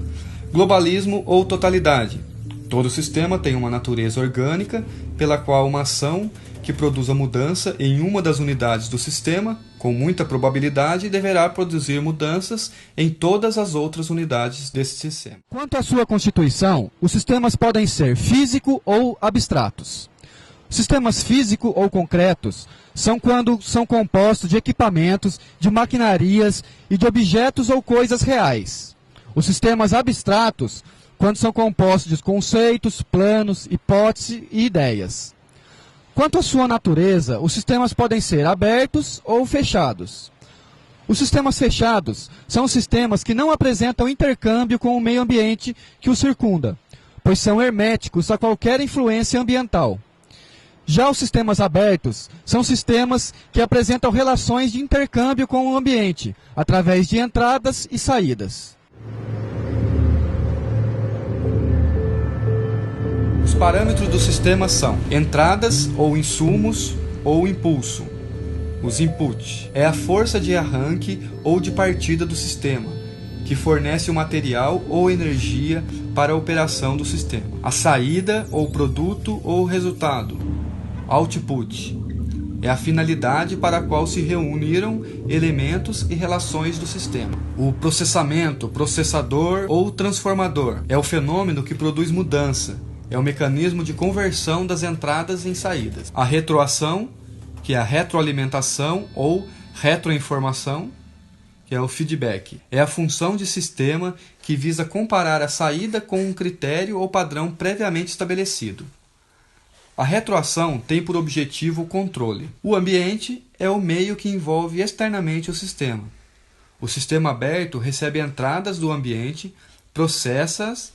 Globalismo ou totalidade. Todo sistema tem uma natureza orgânica pela qual uma ação que produza mudança em uma das unidades do sistema, com muita probabilidade, deverá produzir mudanças em todas as outras unidades desse sistema. Quanto à sua constituição, os sistemas podem ser físico ou abstratos. Sistemas físico ou concretos são quando são compostos de equipamentos, de maquinarias e de objetos ou coisas reais. Os sistemas abstratos, quando são compostos de conceitos, planos, hipóteses e ideias. Quanto à sua natureza, os sistemas podem ser abertos ou fechados. Os sistemas fechados são sistemas que não apresentam intercâmbio com o meio ambiente que os circunda, pois são herméticos a qualquer influência ambiental. Já os sistemas abertos são sistemas que apresentam relações de intercâmbio com o ambiente, através de entradas e saídas. Os parâmetros do sistema são entradas ou insumos ou impulso. Os input é a força de arranque ou de partida do sistema, que fornece o material ou energia para a operação do sistema. A saída ou produto ou resultado. Output é a finalidade para a qual se reuniram elementos e relações do sistema. O processamento, processador ou transformador é o fenômeno que produz mudança. É o mecanismo de conversão das entradas em saídas. A retroação, que é a retroalimentação ou retroinformação, que é o feedback. É a função de sistema que visa comparar a saída com um critério ou padrão previamente estabelecido. A retroação tem por objetivo o controle. O ambiente é o meio que envolve externamente o sistema. O sistema aberto recebe entradas do ambiente, processa-as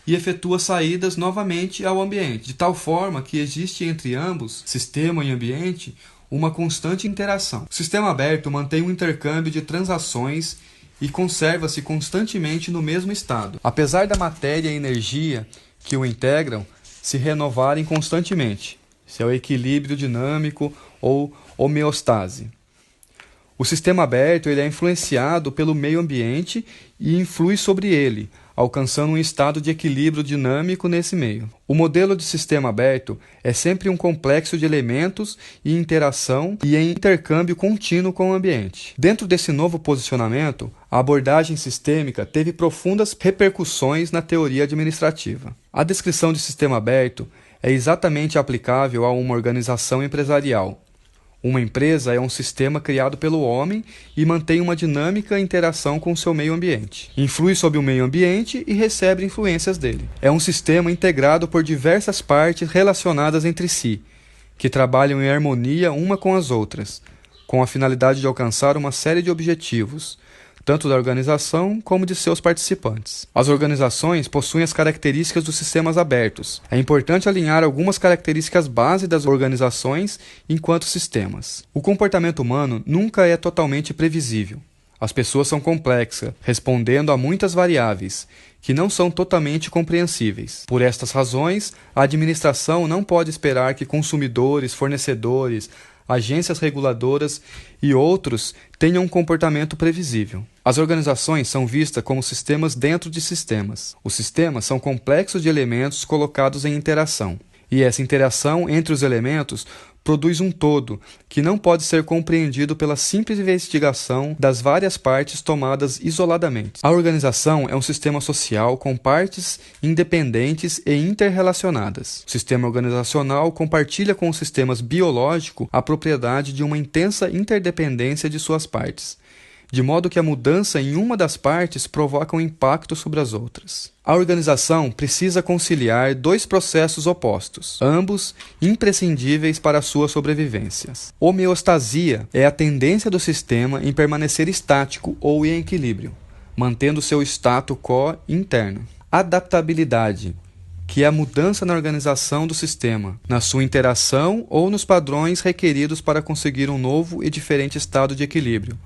e efetua saídas novamente ao ambiente, de tal forma que existe entre ambos, sistema e ambiente, uma constante interação. O sistema aberto mantém um intercâmbio de transações e conserva-se constantemente no mesmo estado, apesar da matéria e energia que o integram se renovarem constantemente. Isso é o equilíbrio dinâmico ou homeostase. O sistema aberto ele é influenciado pelo meio ambiente e influi sobre ele, alcançando um estado de equilíbrio dinâmico nesse meio. O modelo de sistema aberto é sempre um complexo de elementos e interação e em intercâmbio contínuo com o ambiente. Dentro desse novo posicionamento, a abordagem sistêmica teve profundas repercussões na teoria administrativa. A descrição de sistema aberto é exatamente aplicável a uma organização empresarial. Uma empresa é um sistema criado pelo homem e mantém uma dinâmica interação com seu meio ambiente. Influi sobre o meio ambiente e recebe influências dele. É um sistema integrado por diversas partes relacionadas entre si, que trabalham em harmonia uma com as outras, com a finalidade de alcançar uma série de objetivos, tanto da organização como de seus participantes. As organizações possuem as características dos sistemas abertos. É importante alinhar algumas características base das organizações enquanto sistemas. O comportamento humano nunca é totalmente previsível. As pessoas são complexas, respondendo a muitas variáveis, que não são totalmente compreensíveis. Por estas razões, a administração não pode esperar que consumidores, fornecedores, agências reguladoras e outros tenham um comportamento previsível. As organizações são vistas como sistemas dentro de sistemas. Os sistemas são complexos de elementos colocados em interação. E essa interação entre os elementos produz um todo que não pode ser compreendido pela simples investigação das várias partes tomadas isoladamente. A organização é um sistema social com partes independentes e interrelacionadas. O sistema organizacional compartilha com os sistemas biológicos a propriedade de uma intensa interdependência de suas partes, de modo que a mudança em uma das partes provoca um impacto sobre as outras. A organização precisa conciliar dois processos opostos, ambos imprescindíveis para a sua sobrevivência. Homeostasia é a tendência do sistema em permanecer estático ou em equilíbrio, mantendo seu status quo interno. Adaptabilidade, que é a mudança na organização do sistema, na sua interação ou nos padrões requeridos para conseguir um novo e diferente estado de equilíbrio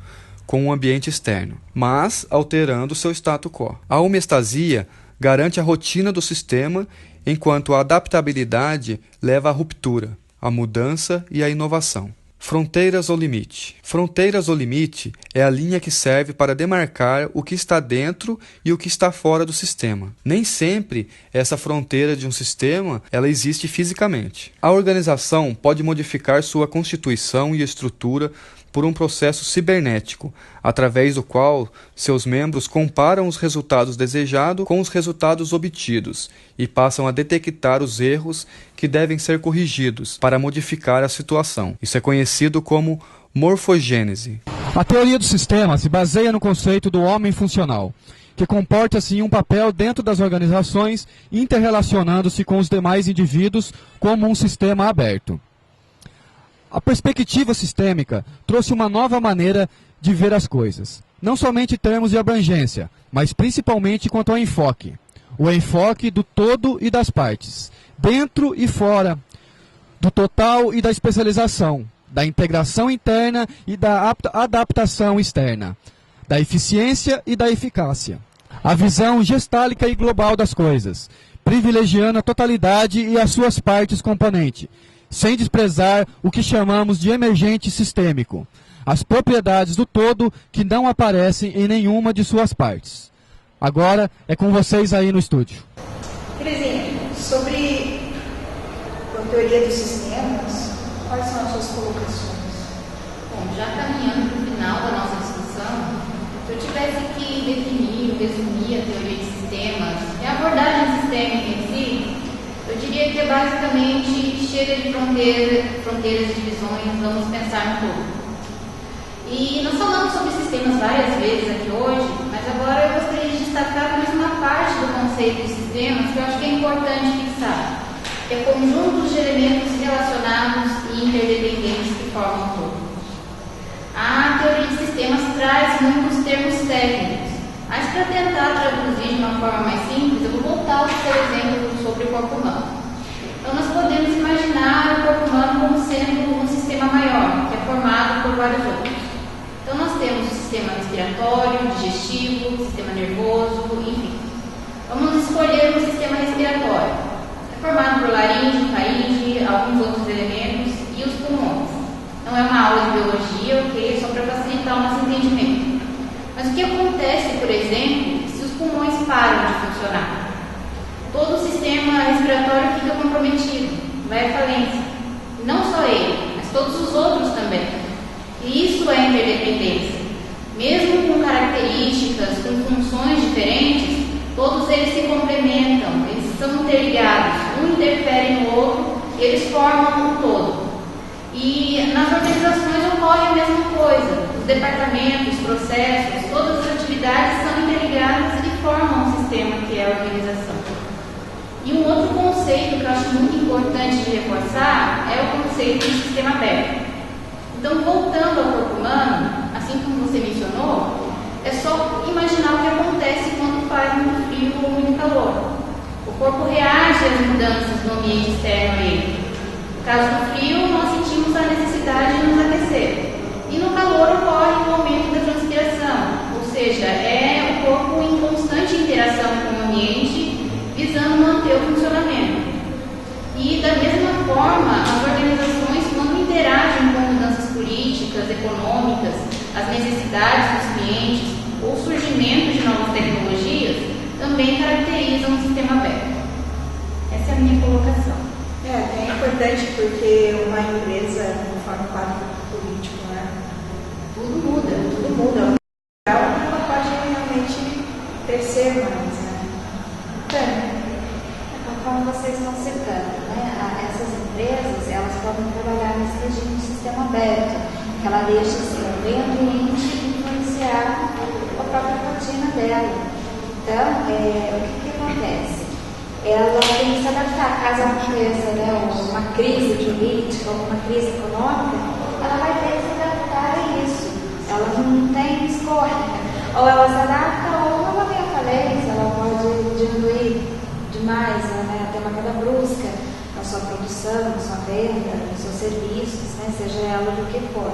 com o ambiente externo, mas alterando seu status quo. A homeostasia garante a rotina do sistema, enquanto a adaptabilidade leva à ruptura, à mudança e à inovação. Fronteiras ou limite. Fronteiras ou limite é a linha que serve para demarcar o que está dentro e o que está fora do sistema. Nem sempre essa fronteira de um sistema ela existe fisicamente. A organização pode modificar sua constituição e estrutura por um processo cibernético, através do qual seus membros comparam os resultados desejados com os resultados obtidos e passam a detectar os erros que devem ser corrigidos para modificar a situação. Isso é conhecido como morfogênese. A teoria do sistema se baseia no conceito do homem funcional, que comporta assim um papel dentro das organizações, interrelacionando-se com os demais indivíduos como um sistema aberto. A perspectiva sistêmica trouxe uma nova maneira de ver as coisas, não somente em termos de abrangência, mas principalmente quanto ao enfoque. O enfoque do todo e das partes, dentro e fora do total e da especialização, da integração interna e da adaptação externa, da eficiência e da eficácia. A visão gestálica e global das coisas, privilegiando a totalidade e as suas partes componentes, sem desprezar o que chamamos de emergente sistêmico, as propriedades do todo que não aparecem em nenhuma de suas partes. Agora é com vocês aí no estúdio. Terezinha, sobre a teoria dos sistemas, quais são as suas colocações? Bom, já caminhando para o final da nossa discussão, se eu tivesse que definir ou resumir a teoria de sistemas e a abordagem sistêmica em si, eu diria que é basicamente chega de fronteiras e divisões, vamos pensar no todo. E nós falamos sobre sistemas várias vezes aqui hoje, mas agora eu gostaria de destacar mais uma parte do conceito de sistemas que eu acho que é importante fixar, que é conjuntos de elementos relacionados e interdependentes que formam o todo. A teoria de sistemas traz muitos termos técnicos, mas para tentar traduzir de uma forma mais simples, eu vou voltar ao seu exemplo sobre o corpo humano. Então nós podemos imaginar o corpo humano como sendo um sistema maior, que é formado por vários outros. Então nós temos o sistema respiratório, digestivo, sistema nervoso, enfim. Vamos escolher o sistema respiratório. É formado por laringe, faringe, alguns outros elementos e os pulmões. Não é uma aula de biologia, ok? Só para facilitar o nosso entendimento. Mas o que acontece, por exemplo, se os pulmões param de funcionar? Todo o sistema respiratório fica comprometido, vai à falência. E não só ele, mas todos os outros também. E isso é interdependência. Mesmo com características, com funções diferentes, todos eles se complementam, eles são interligados, um interfere no outro, eles formam um todo. E nas organizações ocorre a mesma coisa. Os departamentos, processos, todas as atividades são interligadas e formam um sistema que é a organização. E um outro conceito que eu acho muito importante de reforçar é o conceito de sistema aberto. Então, voltando ao corpo humano, assim como você mencionou, é só imaginar o que acontece quando faz muito frio ou muito calor. O corpo reage às mudanças no ambiente externo a ele. No caso do frio, nós sentimos a necessidade de nos aquecer. E no calor ocorre o aumento da transpiração, ou seja, é o corpo em constante interação com o ambiente, visando manter o funcionamento. E da mesma forma, as organizações, quando interagem com mudanças políticas, econômicas, as necessidades dos clientes ou o surgimento de novas tecnologias, também caracterizam o sistema aberto. Essa é a minha colocação. É importante porque uma empresa, conforme o quadro político, né? Tudo muda. Ela pode realmente crescer mais, né? Como vocês estão citando, né? Essas empresas, elas podem trabalhar nesse regime de sistema aberto, que ela deixa assim, o meio ambiente influenciar a própria rotina dela. Então, o que acontece? Ela tem que se adaptar, caso aconteça, né, uma crise política ou uma crise econômica, ela vai ter que se adaptar a isso. Ela não tem escolha. Ou ela se adapta ou ela vem à falência, ela pode diminuir demais, né, ter uma queda brusca na sua produção, na sua venda, nos seus serviços, né, seja ela do que for.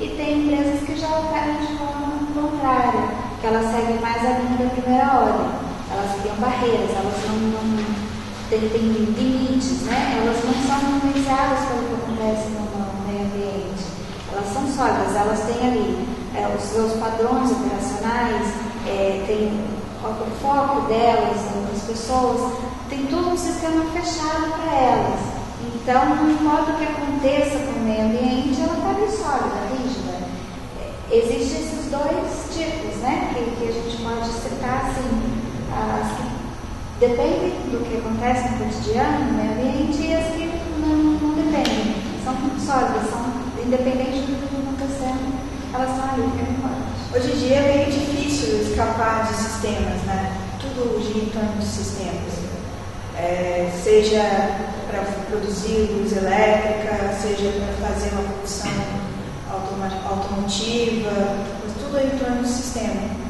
E tem empresas que já operam de forma contrária, que elas seguem mais a linha da primeira ordem. Elas criam barreiras, elas não têm limites, né? Elas não são influenciadas pelo que acontece no meio ambiente. Elas são sólidas, elas têm ali os seus padrões operacionais, tem o foco delas, das pessoas, tem todo um sistema fechado para elas. Então, não importa o que aconteça com o meio ambiente, ela está ali sólida, rígida. Existem esses dois tipos, né? Que a gente pode citar assim. As que dependem do que acontece no cotidiano, no meio ambiente, e as que não dependem. São sólidas, são independentes do que está acontecendo, elas estão ali, Hoje em dia é meio difícil escapar de sistemas, né? Tudo gira em torno de sistemas. Seja para produzir luz elétrica, seja para fazer uma produção automotiva, mas tudo é em torno do sistema.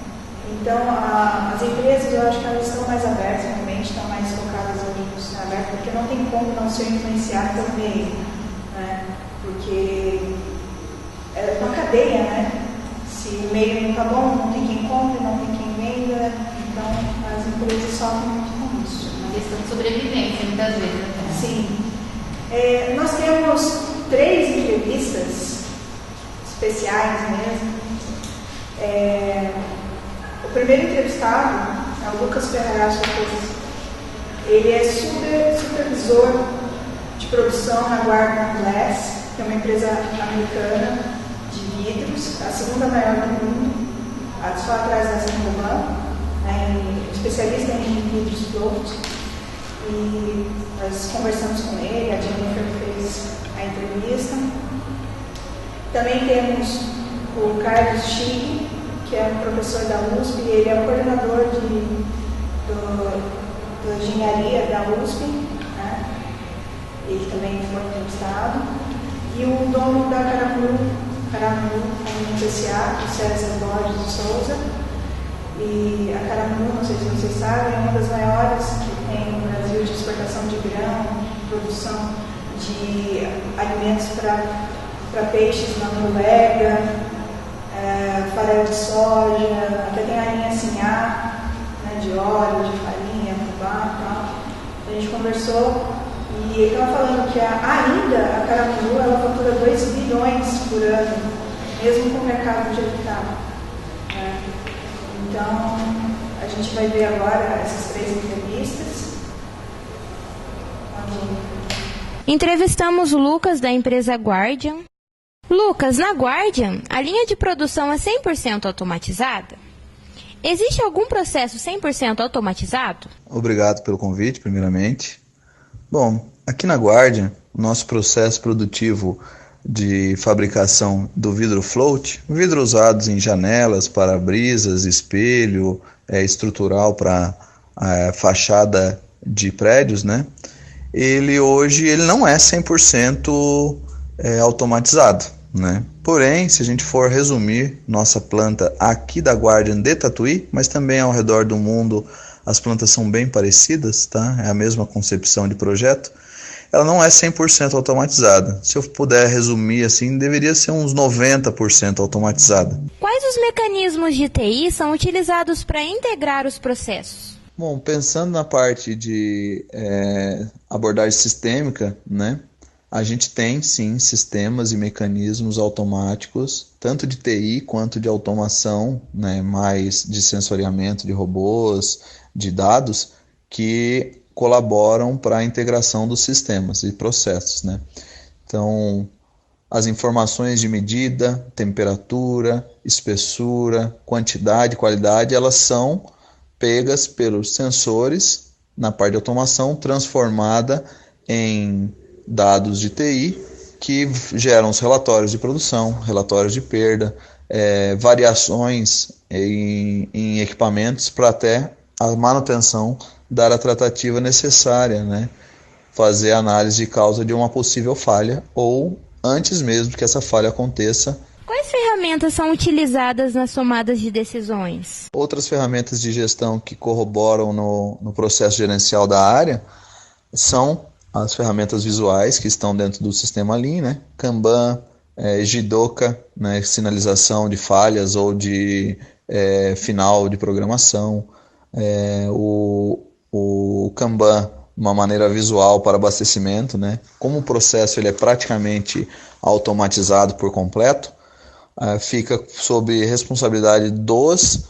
Então, as empresas, eu acho que elas estão mais abertas, realmente, estão mais focadas no sistema aberto, Porque não tem como não ser influenciado pelo meio, né? Porque é uma cadeia, né? Se o meio não está bom, não tem quem compre, não tem quem venda, então as empresas sofrem muito com isso. Uma questão de sobrevivência, muitas vezes. Né? Sim. Nós temos 3 entrevistas especiais mesmo. O primeiro entrevistado é o Lucas Ferraz. Ele é supervisor de produção na Guardian Glass, que é uma empresa americana de vidros, a segunda maior do mundo, só atrás da Saint-Gobain, especialista em vidros float. E nós conversamos com ele, a Jennifer fez a entrevista. Também temos o Carlos Chico, que é um professor da USP, ele é o coordenador da engenharia da USP, né? Ele também foi entrevistado. E o dono da Caramuru S.A., o César Borges de Souza. E a Caramuru, não sei se vocês sabem, é uma das maiores que tem no Brasil de exportação de grão, produção de alimentos para peixes na Noruega, farelo de soja, até tem a linha Sinhá, né, de óleo, de farinha, fubá e tal. A gente conversou e ele estava falando que ainda a Caramuru ela fatura 2 bilhões por ano, mesmo com o mercado de está. Então, a gente vai ver agora essas 3 entrevistas. Entrevistamos o Lucas, da empresa Guardian. Lucas, na Guardian, a linha de produção é 100% automatizada? Existe algum processo 100% automatizado? Obrigado pelo convite, primeiramente. Bom, aqui na Guardian, o nosso processo produtivo de fabricação do vidro float, vidro usados em janelas, para-brisas, espelho, estrutural para fachada de prédios, né? Ele não é 100% automatizado, né? Porém, se a gente for resumir nossa planta aqui da Guardian de Tatuí, mas também ao redor do mundo as plantas são bem parecidas, tá? É a mesma concepção de projeto. Ela não é 100% automatizada. Se eu puder resumir assim, deveria ser uns 90% automatizada. Quais os mecanismos de TI são utilizados para integrar os processos? Bom, pensando na parte de abordagem sistêmica, né? A gente tem sim sistemas e mecanismos automáticos, tanto de TI quanto de automação, né? Mais de sensoriamento de robôs, de dados, que colaboram para a integração dos sistemas e processos, né? Então, as informações de medida, temperatura, espessura, quantidade, qualidade, elas são pegas pelos sensores na parte de automação, transformada em dados de TI que geram os relatórios de produção, relatórios de perda, variações em equipamentos para até a manutenção dar a tratativa necessária, né? Fazer a análise de causa de uma possível falha ou antes mesmo que essa falha aconteça. Quais ferramentas são utilizadas nas tomadas de decisões? Outras ferramentas de gestão que corroboram no processo gerencial da área são as ferramentas visuais que estão dentro do sistema Lean, né? Kanban, Jidoka, né? Sinalização de falhas ou de final de programação, o Kanban, uma maneira visual para abastecimento, né? Como o processo ele é praticamente automatizado por completo, fica sob responsabilidade dos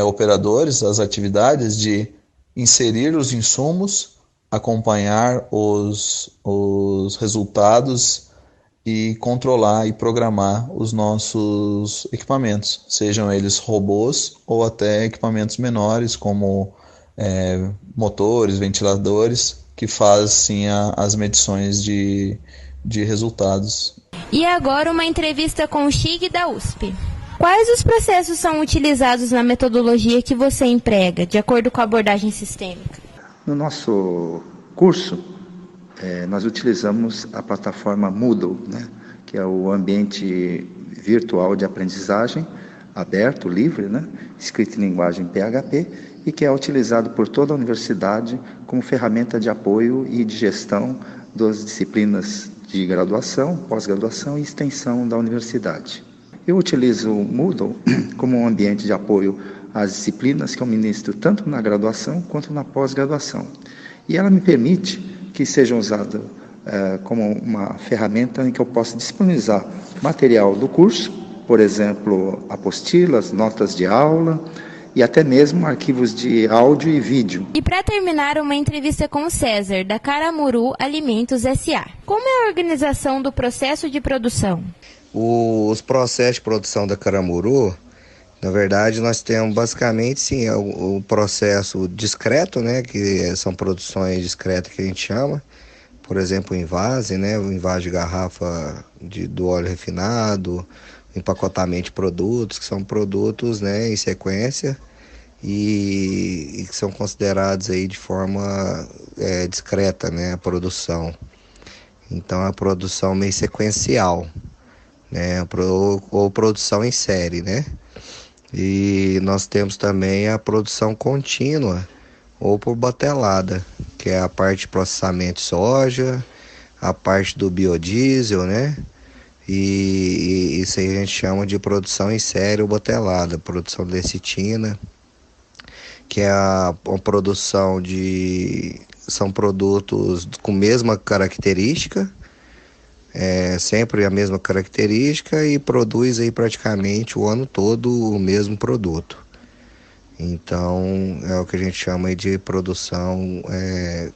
operadores, as atividades de inserir os insumos, acompanhar os resultados e controlar e programar os nossos equipamentos, sejam eles robôs ou até equipamentos menores como motores, ventiladores, que fazem as medições de resultados. E agora uma entrevista com o Chig da USP. Quais os processos são utilizados na metodologia que você emprega, de acordo com a abordagem sistêmica? No nosso curso, nós utilizamos a plataforma Moodle, né, que é o ambiente virtual de aprendizagem, aberto, livre, né? Escrito em linguagem PHP, e que é utilizado por toda a universidade como ferramenta de apoio e de gestão das disciplinas de graduação, pós-graduação e extensão da universidade. Eu utilizo o Moodle como um ambiente de apoio às disciplinas que eu ministro tanto na graduação quanto na pós-graduação. E ela me permite que seja usada como uma ferramenta em que eu possa disponibilizar material do curso, por exemplo, apostilas, notas de aula e até mesmo arquivos de áudio e vídeo. E para terminar, uma entrevista com o César, da Caramuru Alimentos S.A. Como é a organização do processo de produção? Os processos de produção da Caramuru, na verdade, nós temos basicamente sim o processo discreto, né, que são produções discretas que a gente chama, por exemplo, o envase, né, o envase de garrafa do óleo refinado, o empacotamento de produtos, que são produtos, né, em sequência e que são considerados aí de forma discreta, né, a produção. Então, a produção meio sequencial, né, ou produção em série, né? E nós temos também a produção contínua ou por batelada, que é a parte de processamento de soja, a parte do biodiesel, né? E isso aí a gente chama de produção em série ou batelada, produção de lecitina, que é uma produção são produtos com mesma característica, sempre a mesma característica e produz aí praticamente o ano todo o mesmo produto. Então é o que a gente chama aí de produção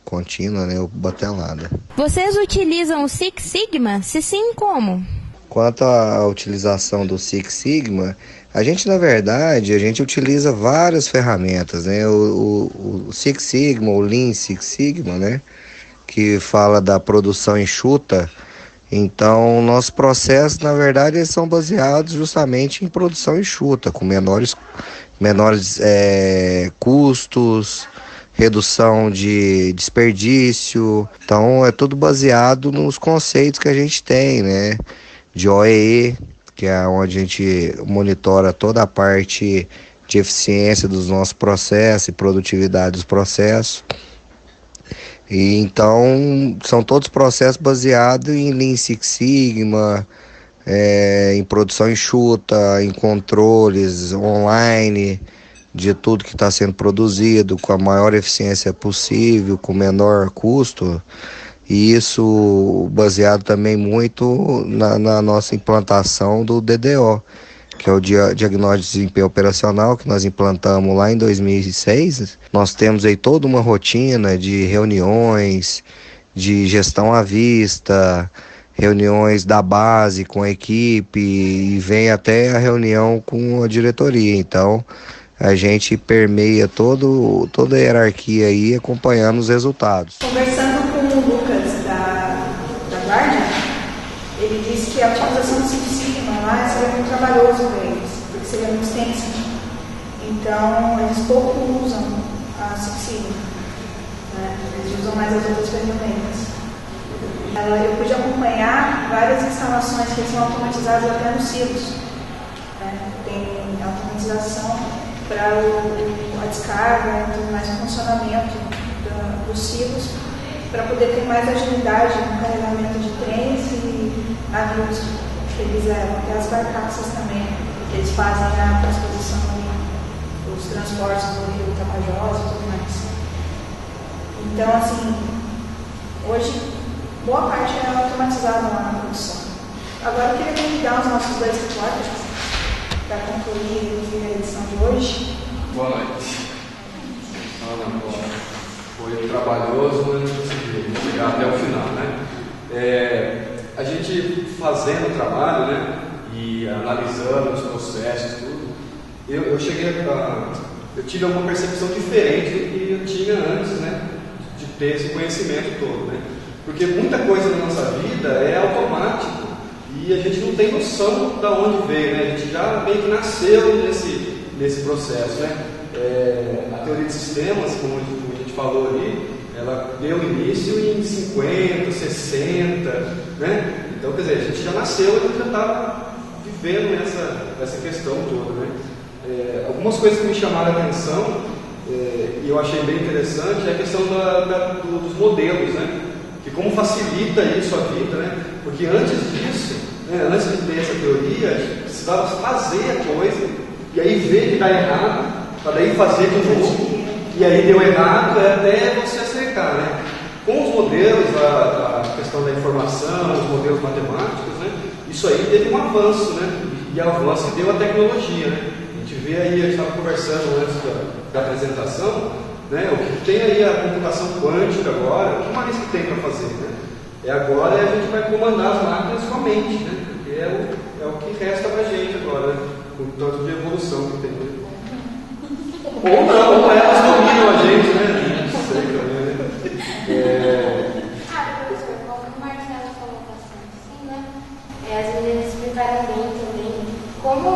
contínua, né, ou batelada. Vocês utilizam o Six Sigma? Se sim, como? Quanto à utilização do Six Sigma, a gente utiliza várias ferramentas, né? O Six Sigma, o Lean Six Sigma, né, que fala da produção enxuta. Então, nossos processos, na verdade, eles são baseados justamente em produção enxuta, com menores custos, redução de desperdício. Então, é tudo baseado nos conceitos que a gente tem, né? De OEE, que é onde a gente monitora toda a parte de eficiência dos nossos processos e produtividade dos processos. E então são todos processos baseados em Lean Six Sigma, em produção enxuta, em controles online de tudo que está sendo produzido com a maior eficiência possível, com o menor custo. E isso baseado também muito na nossa implantação do DDO, que é o Diagnóstico de Desempenho Operacional, que nós implantamos lá em 2006. Nós temos aí toda uma rotina de reuniões, de gestão à vista, reuniões da base com a equipe e vem até a reunião com a diretoria. Então, a gente permeia toda a hierarquia aí, acompanhando os resultados. Conversando com o Lucas da Guardia, ele disse que a utilização do Six Sigma lá seria muito trabalhoso para eles, porque seria muito extenso. Então, eles pouco usam a Six Sigma, né? Eles usam mais as outras ferramentas. Eu pude acompanhar várias instalações que são automatizadas até nos silos. Né? Tem automatização para a descarga e tudo mais, o funcionamento dos silos, para poder ter mais agilidade no carregamento de trens e navios que eles levam, até as barcaças também, que eles fazem a transposição dos transportes do rio Tapajós e tudo mais. Então, assim, hoje, boa parte é automatizada lá na produção. Agora eu queria convidar os nossos dois repórteres para concluir a edição de hoje. Boa noite. Foi trabalhoso, mas consegui chegar até o final, né? A gente fazendo o trabalho, né, e analisando os processos, tudo, eu tive uma percepção diferente do que eu tinha antes, né, de ter esse conhecimento todo, né? Porque muita coisa na nossa vida é automático e a gente não tem noção de onde veio, né? A gente já meio que nasceu nesse processo, né? A teoria de sistemas, como a gente falou ali, ela deu início em 50, 60, né? Então, quer dizer, a gente já nasceu e já estava vendo essa questão toda, né? Algumas coisas que me chamaram a atenção e eu achei bem interessante é a questão dos modelos, né? Que como facilita isso a vida, né? Porque antes disso, né, antes de ter essa teoria, a gente precisava fazer a coisa e aí ver que dá errado, para daí fazer de novo, e aí deu errado até você acertar, né? Com os modelos, a questão da informação, os modelos matemáticos, né? Isso aí teve um avanço, né? E avanço deu a tecnologia, né? A gente vê aí, a gente estava conversando antes da apresentação, né? O que tem aí a computação quântica agora, o que mais que tem para fazer, né? Agora a gente vai comandar as máquinas com a mente, né? Porque é o que resta para a gente agora, né? Com o tanto de evolução que tem. Né? Ou não, ou elas dominam a gente, né? Não sei também, né? Professor, como o Marcelo falou bastante, assim, né? As meninas explicaram bem também como,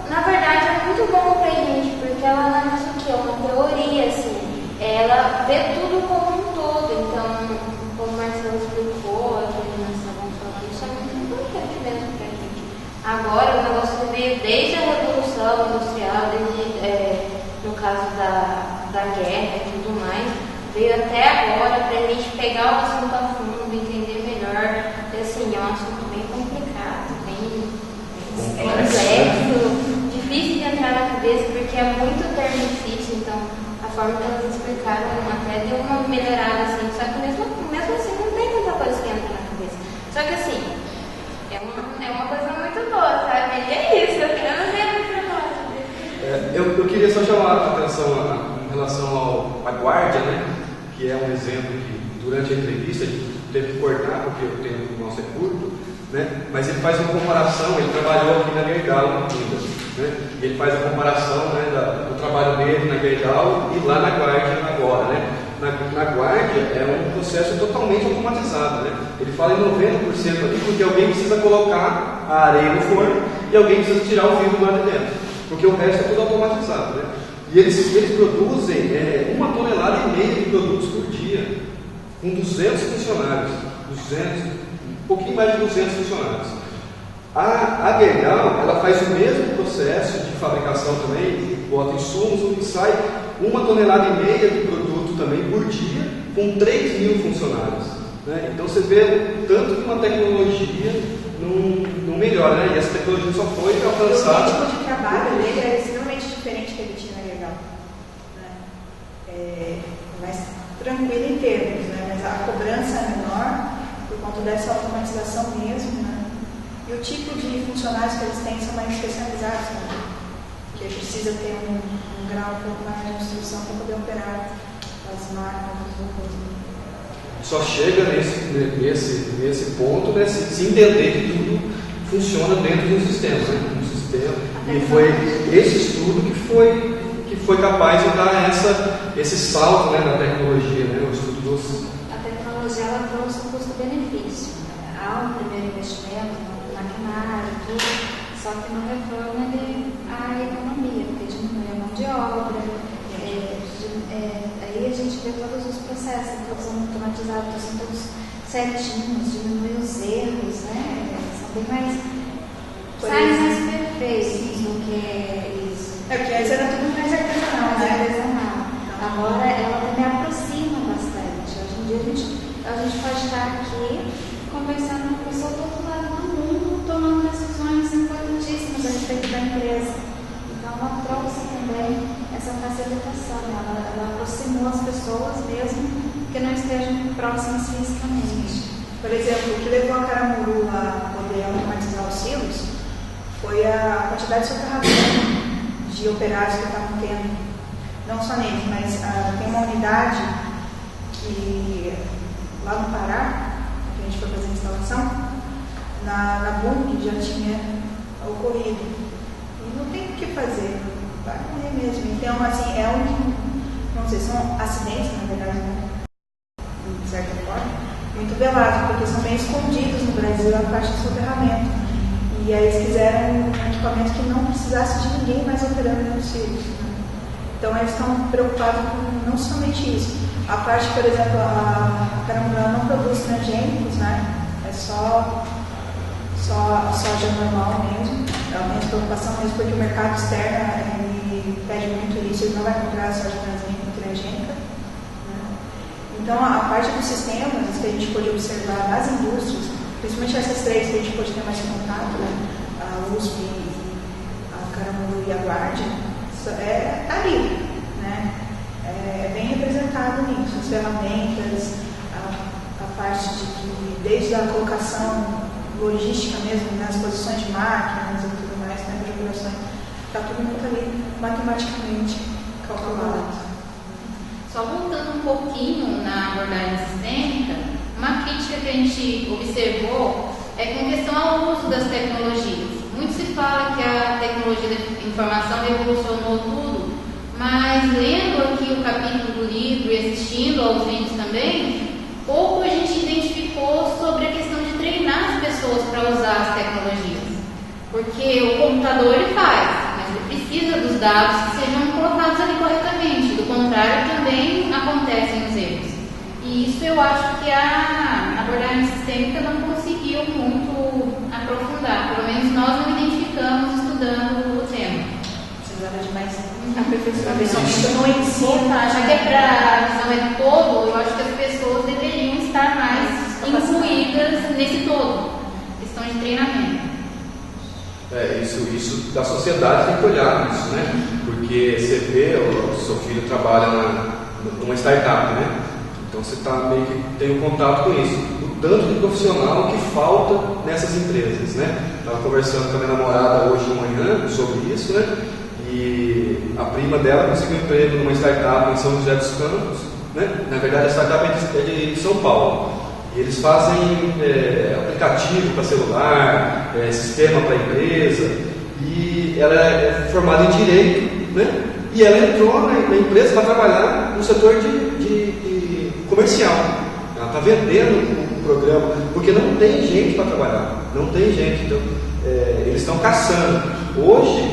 na verdade, é muito bom pra gente, porque ela analisa o quê? Uma teoria, assim. Ela vê tudo como um todo, então, como o Marcelo explicou, a meninas estavam falando, isso é muito importante mesmo pra gente. Agora, o negócio que veio desde a Revolução Industrial, desde, no caso da guerra e tudo mais, veio até agora para a gente pegar o assunto a fundo, entender melhor. E, assim, é um assunto bem complicado, bem complexo, difícil de entrar na cabeça, porque é muito termo difícil, então a forma que elas explicaram até deu uma melhorada, assim, só que mesmo assim não tem tanta coisa que entra na cabeça. Só que, assim, é uma coisa muito boa, sabe? E é isso, eu não sei muito falar. Eu queria só chamar a atenção em relação à guarda, né? Que é um exemplo que durante a entrevista a gente teve que cortar, porque o tempo nosso é curto, né? Mas ele faz uma comparação, ele trabalhou aqui na Gerdau ainda, né? E ele faz a comparação, né, do trabalho dele na Gerdau e lá na Guardia agora, né? Na Guardia é um processo totalmente automatizado, né? Ele fala em 90% ali, porque alguém precisa colocar a areia no forno e alguém precisa tirar o vidro lá de dentro, porque o resto é tudo automatizado, né? E eles produzem 1,5 tonelada de produtos por dia, com 200 funcionários, um pouquinho mais de 200 funcionários. A Gerdau, ela faz o mesmo processo de fabricação também, bota insumos, e sai 1,5 tonelada de produto também por dia, com 3.000 funcionários. Né? Então você vê tanto que uma tecnologia não melhora, né? E essa tecnologia só foi alcançada. O ritmo de trabalho dele é extremamente diferente do que ele tinha na Gerdau. Mais tranquilo em termos, né? Mas a cobrança é menor por conta dessa automatização mesmo, né? E o tipo de funcionários que eles têm são mais especializados, né? Porque precisa ter um grau um pouco mais de instrução para poder operar as máquinas, os robôs. Só chega nesse ponto, né, se entender que tudo funciona dentro de um sistema, né? E foi esse estudo que foi capaz de dar esse salto, né, na tecnologia, né? O estudo dos... A tecnologia ela trouxe um custo-benefício. Há um primeiro investimento no maquinário, tudo, só que não retorna a economia, porque diminui a mão de obra. Aí a gente vê todos os processos, todos automatizados, são todos certinhos, diminui os erros, né? São bem mais. Saem mais perfeitos do que isso. Porque antes era tudo mais artesanal, né? Artesanal. Agora ela também aproxima bastante. Hoje em dia a gente pode estar aqui conversando com a pessoa do outro lado do mundo, tomando decisões importantíssimas a respeito da empresa. Então ela trouxe também essa facilitação, ela aproximou as pessoas mesmo que não estejam próximas fisicamente. Por exemplo, o que levou a Caramuru a poder automatizar os silos foi a quantidade de soterramento de operários que estavam tendo, não só neles, mas tem uma unidade que lá no Pará, que a gente foi fazer a instalação, na BUM já tinha ocorrido. E não tem o que fazer, vai morrer mesmo. Então, assim, não sei, são acidentes, na verdade, né? De certa forma, muito velados, porque são bem escondidos no Brasil a parte de soterramento. E aí eles quiseram um equipamento que não precisasse de ninguém mais operando nos silos. Né? Então eles estão preocupados com não somente isso. A parte, por exemplo, a Caramuru não produz transgênicos, né? É só só soja normal mesmo. Ela tem essa preocupação mesmo porque o mercado externo ele pede muito isso, ele não vai comprar soja transgênica. Então, a parte dos sistemas que a gente pode observar nas indústrias, principalmente essas três que a gente pode ter mais contato, a USP, a Caramuru e a Guardia, está ali, né? É bem representado nisso, as ferramentas, a parte de que, desde a colocação logística mesmo, nas posições de máquinas e tudo mais, né, de operações, está tudo muito ali matematicamente calculado. Só voltando um pouquinho na abordagem sistêmica, uma crítica que a gente observou é com questão ao uso das tecnologias. Muito se fala que a tecnologia da informação revolucionou tudo, mas lendo aqui o capítulo do livro e assistindo aos vídeos também, pouco a gente identificou sobre a questão de treinar as pessoas para usar as tecnologias. Porque o computador ele faz, mas ele precisa dos dados que sejam colocados ali corretamente. Do contrário, também acontecem os erros. E isso eu acho que a abordagem sistêmica não conseguiu muito aprofundar. Pelo menos nós não identificamos estudando o tema. Precisava de mais aperfeiçoamento no ensino. Já que é para a visão é do todo, eu acho que as pessoas deveriam estar mais incluídas nesse todo. Questão de treinamento. Isso da sociedade tem que olhar isso, né? Porque você vê, o seu filho trabalha numa startup, né? Então você meio que tem um contato com isso. O tanto de profissional que falta nessas empresas, né? Estava conversando com a minha namorada hoje de manhã sobre isso, né? E a prima dela conseguiu um emprego numa startup em São José dos Campos, né? Na verdade a startup é de São Paulo. E eles fazem aplicativo para celular, sistema para empresa, e ela é formada em Direito, né? E ela entrou na empresa para trabalhar no setor de comercial. Ela está vendendo o programa, porque não tem gente para trabalhar, não tem gente. Então, eles estão caçando. Hoje,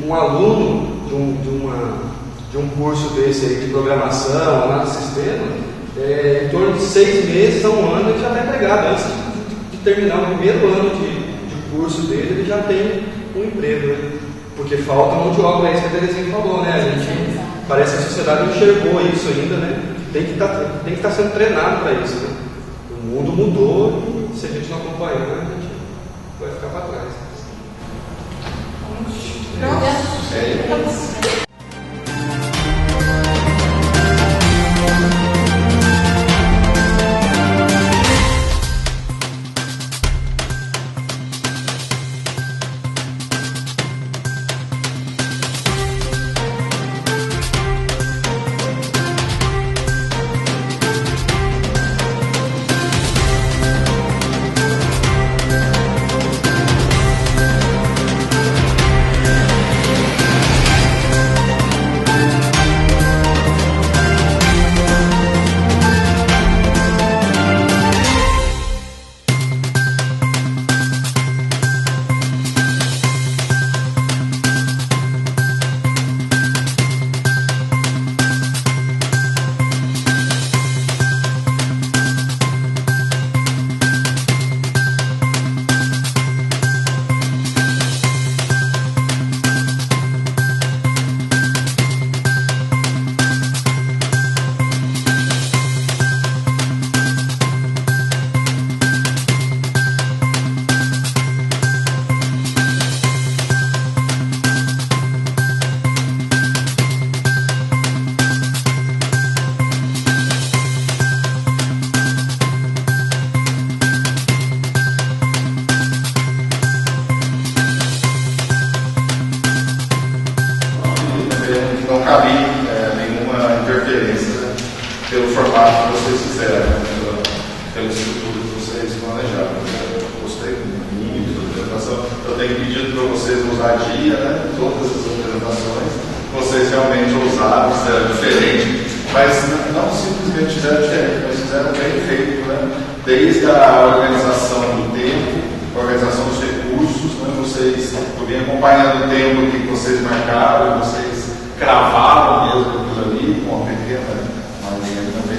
um aluno de um curso desse aí de programação, análise de sistema, em torno de 6 meses a um ano ele já está empregado. Antes de terminar o primeiro ano de curso dele, ele já tem um emprego, né? Porque falta mão de obra, é isso que a Terezinha falou, né? A gente, parece que a sociedade não enxergou isso ainda, né? Tem que estar sendo treinado para isso, né? O mundo mudou e se a gente não acompanhar, a gente vai ficar para trás. pelo formato que vocês fizeram, pela estrutura que vocês planejaram. Eu gostei muito da apresentação. Eu tenho pedido para vocês usar dia, né? Todas as apresentações. Vocês realmente ousaram, fizeram diferente, mas não simplesmente fizeram diferente, mas fizeram bem feito, né? Desde a organização do tempo, a organização dos recursos, né? Eu vim acompanhando o tempo que vocês marcaram, vocês cravaram mesmo aquilo ali, com uma pequena maneira também.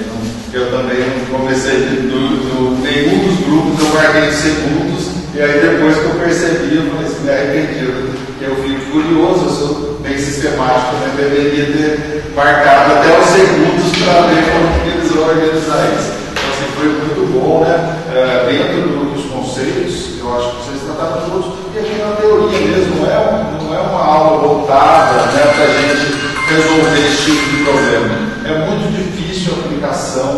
Eu também não comecei nenhum dos grupos, eu guardei segundos E aí depois que eu percebi, eu falei assim, me arrependi, porque eu fico curioso, eu sou bem sistemático, né? Deveria ter marcado até os segundos para ver como que eles vão organizar isso. Então assim, foi muito bom, né? Dentro dos conceitos, eu acho que vocês trataram todos, porque a gente é uma teoria mesmo, não é uma aula voltada, né, para a gente resolver esse tipo de problema. É muito difícil a aplicação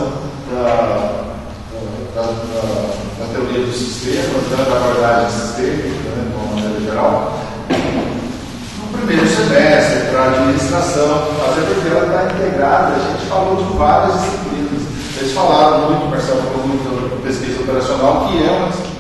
da teoria dos sistemas, né, da abordagem sistêmica, né, de uma maneira geral, no primeiro semestre, para a administração, até porque ela está integrada, a gente falou de várias disciplinas. Eles falaram muito, o Marcelo falou muito da pesquisa operacional, que é uma disciplina